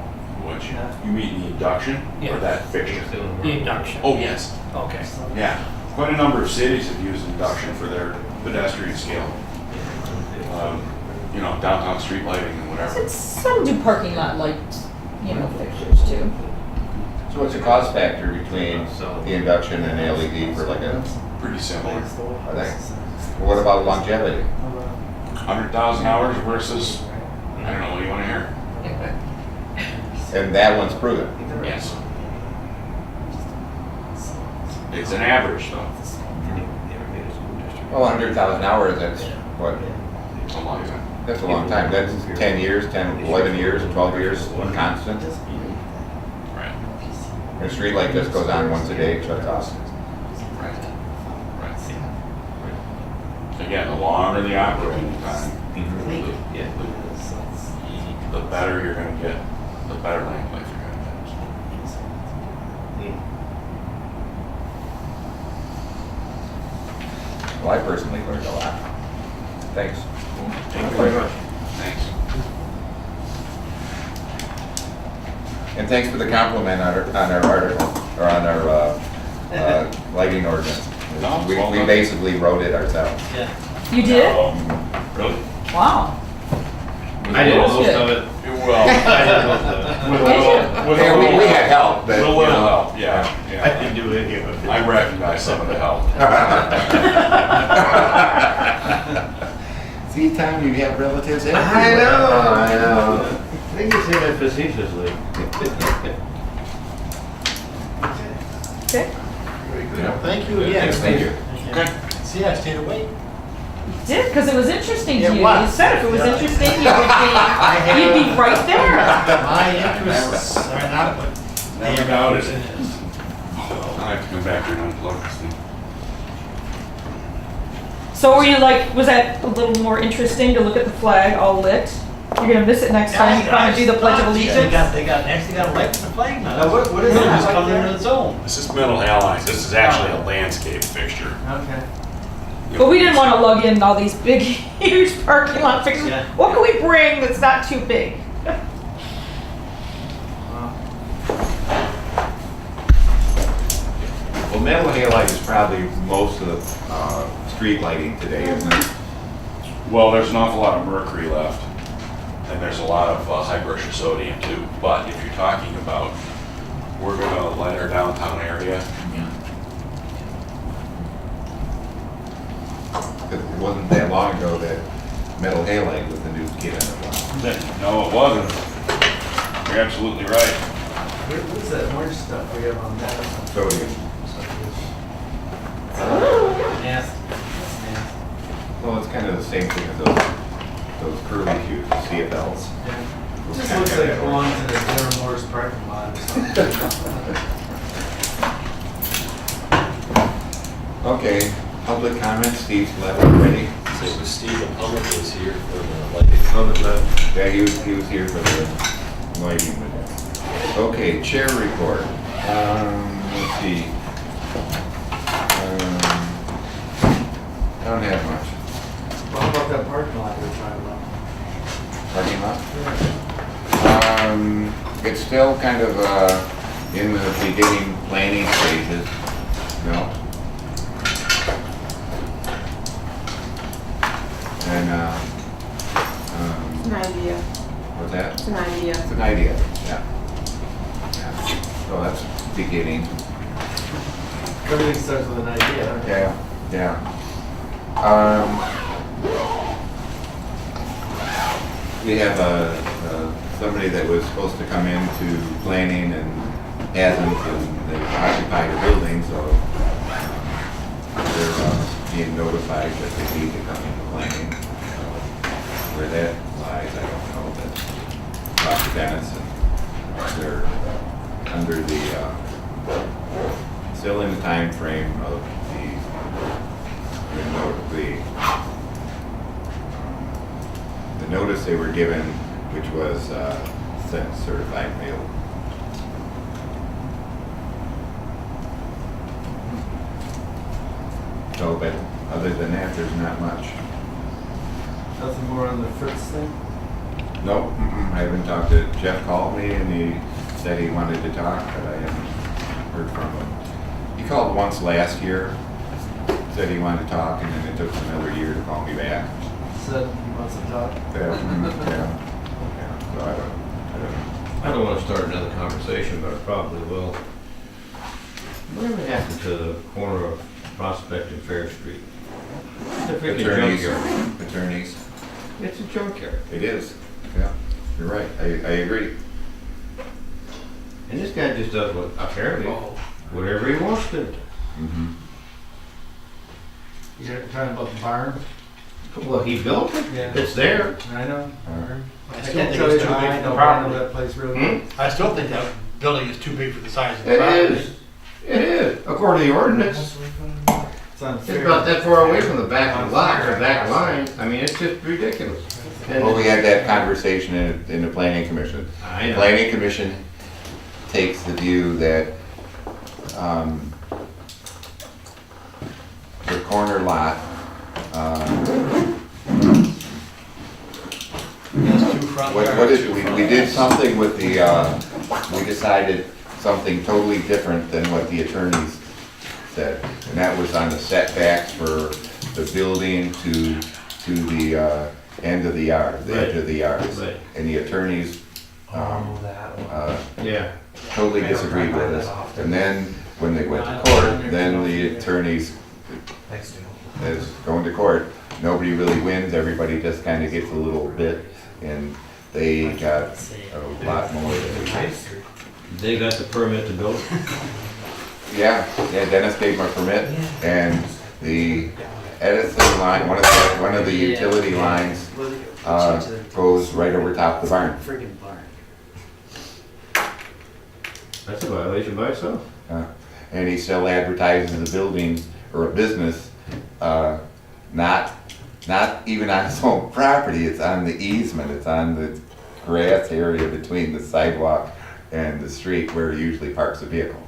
What you mean the induction Yeah. or that fixture? The induction. Oh, yes. Okay. Yeah, quite a number of cities have used induction for their pedestrian scale. Downtown street lighting and whatever. And some do parking lot light, fixtures too. So what's the cost factor between the induction and LED for like a, Pretty similar. what about longevity? 100,000 hours versus, I don't know, what do you want to hear? And that one's proven. Yes. It's an average though. Well, 100,000 hours, that's what, It's a long time. that's a long time. That's 10 years, 10, 11 years, 12 years, constant. Right. And a street light just goes on once a day, shuts off. Right. Again, the longer the operating time, the better you're going to get, the better lamp life you're going to get. Well, I personally learned a lot. Thanks. Thank you very much. Thanks. And thanks for the compliment on our article, or on our lighting ordinance. No, it's We well done. basically wrote it ourselves. You did? Really? Wow. I did That's most good. of it. Well, I did most of it. with a Did you? little, with a Yeah, little, we had help, but, with a you little know. help, yeah. I didn't do any of it. I recognize some of the help. See, Tom, you have relatives I everywhere. know. I think you say that facetiously. Okay. Very good. Thank you again. Yes, thank you. Okay. See, I stayed awake. Did, because it was interesting to It you. was. You said if it was Yeah. interesting, you'd be right there. My interests are not what Never they doubted it it. is. I have to come back here and unplug this thing. So were you like, was that a little more interesting to look at the flag all lit? You're gonna miss it next time you come and do the Pledge of Allegiance? They got to light the flag now. Now, what is it? Yeah. Just come in its own. This is metal halides. This is actually a landscape fixture. Okay. But we didn't want to lug in all these big, huge parking lot fixtures. Yeah. What can we bring that's not too big? Well, metal halide is probably most of the street lighting today, isn't it? Well, there's an awful lot of mercury left, and there's a lot of high pressure sodium too. But if you're talking about, we're gonna light our downtown area. Because it wasn't that long ago that metal halide was the new kid on the block. No, it wasn't. You're absolutely right. What's that orange stuff we have on that? Sodium. Nasty. Well, it's kind of the same thing as those curly hues, the CFLs. It just looks like it belongs in a General Motors parking lot or something. Okay, public comments, Steve's letter ready? So it was Steve, the public was here for the lighting. Yeah, he was here for the lighting. Okay, chair report. Let's see. I don't have much. Well, how about that parking lot we were talking about? Parking lot? It's still kind of in the beginning planning stages, you know. And, An idea, what's that? it's an idea. It's an idea, yeah. Yeah. So that's beginning. Everything starts with an idea. Yeah, yeah. We have somebody that was supposed to come into planning and hasn't, and they occupied a building, so they're being notified that they need to come into planning. Where that lies, I don't know, but talk to Dennis, and they're under the, still in the time frame of the notice they were given, which was sent certified mail. So, but other than that, there's not much. Nothing more on the Fritz thing? Nope, I haven't talked to, Jeff called me and he said he wanted to talk, but I haven't heard from him. He called once last year, said he wanted to talk, and then it took him another year to call me back. Said he wants to talk. Yeah, yeah. So I don't know. I don't want to start another conversation, but I probably will. Whatever happened to the corner of Prospect and Fair Street? It's a freaking junkyard. Attorneys. It's a junkyard. It is, yeah, you're right, I agree. And this guy just does what, apparently, whatever he wants to. Mm-hmm. You're talking about the barn? Well, he built it. Yeah. It's there. I know. I I still can't think tell you it's the too big height, for the no, I know property. that place really. Hmm? I still think that building is too big for the size of the It property. is. It is, according to the ordinance. It's It's unfair. about that far away from the back of the lot, or back line. I mean, it's just ridiculous. And Well, we had that conversation in the planning commission. I The know. planning commission takes the view that, the corner lot, Yes, two front what yards. is, we did something with the, we decided something totally different than what the attorneys said. And that was on the setbacks for the building to the, end of the yard, the edge of the yards. Right. And the attorneys, Yeah. totally disagreed with us. And then, when they went to court, then the attorneys, is going to court, nobody really wins, everybody just kinda gets a little bit, and they got a lot more than we did. They got the permit to build. Yeah, Dennis gave them a permit, and the Edison line, one of the utility lines, goes right over top of the barn. Friggin' barn. That's a violation by itself. And he still advertises a building or a business, not even on his own property, it's on the easement, it's on the grass area between the sidewalk and the street where he usually parks a vehicle.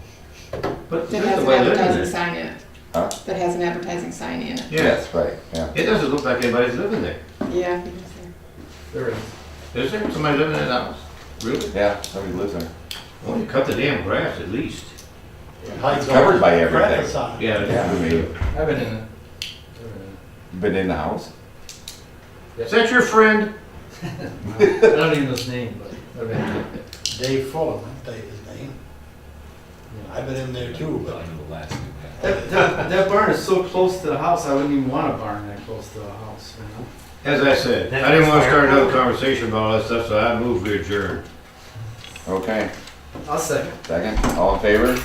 But That there's has a an way living advertising there. sign in it. Huh? That has an advertising sign in it. Yeah. Yes, right, yeah. It doesn't look like anybody's living there. Yeah, I think it's there. There is. Is there somebody living in that house? Really? Yeah, somebody lives there. Well, you cut the damn grass at least. Heights covered by are- everything. Grass on it. Yeah, Yeah, I mean, I've been in it. been in the house? Is that your friend? I don't even know his name, but I've been in it. Dave Fuller, I'll tell you his name. I've been in there too, but That barn is so close to the house, I wouldn't even want a barn that close to a house, you know? As I said, I didn't want to start another conversation about all that stuff, so I moved we adjourn. Okay, I'll second. second, all in favor?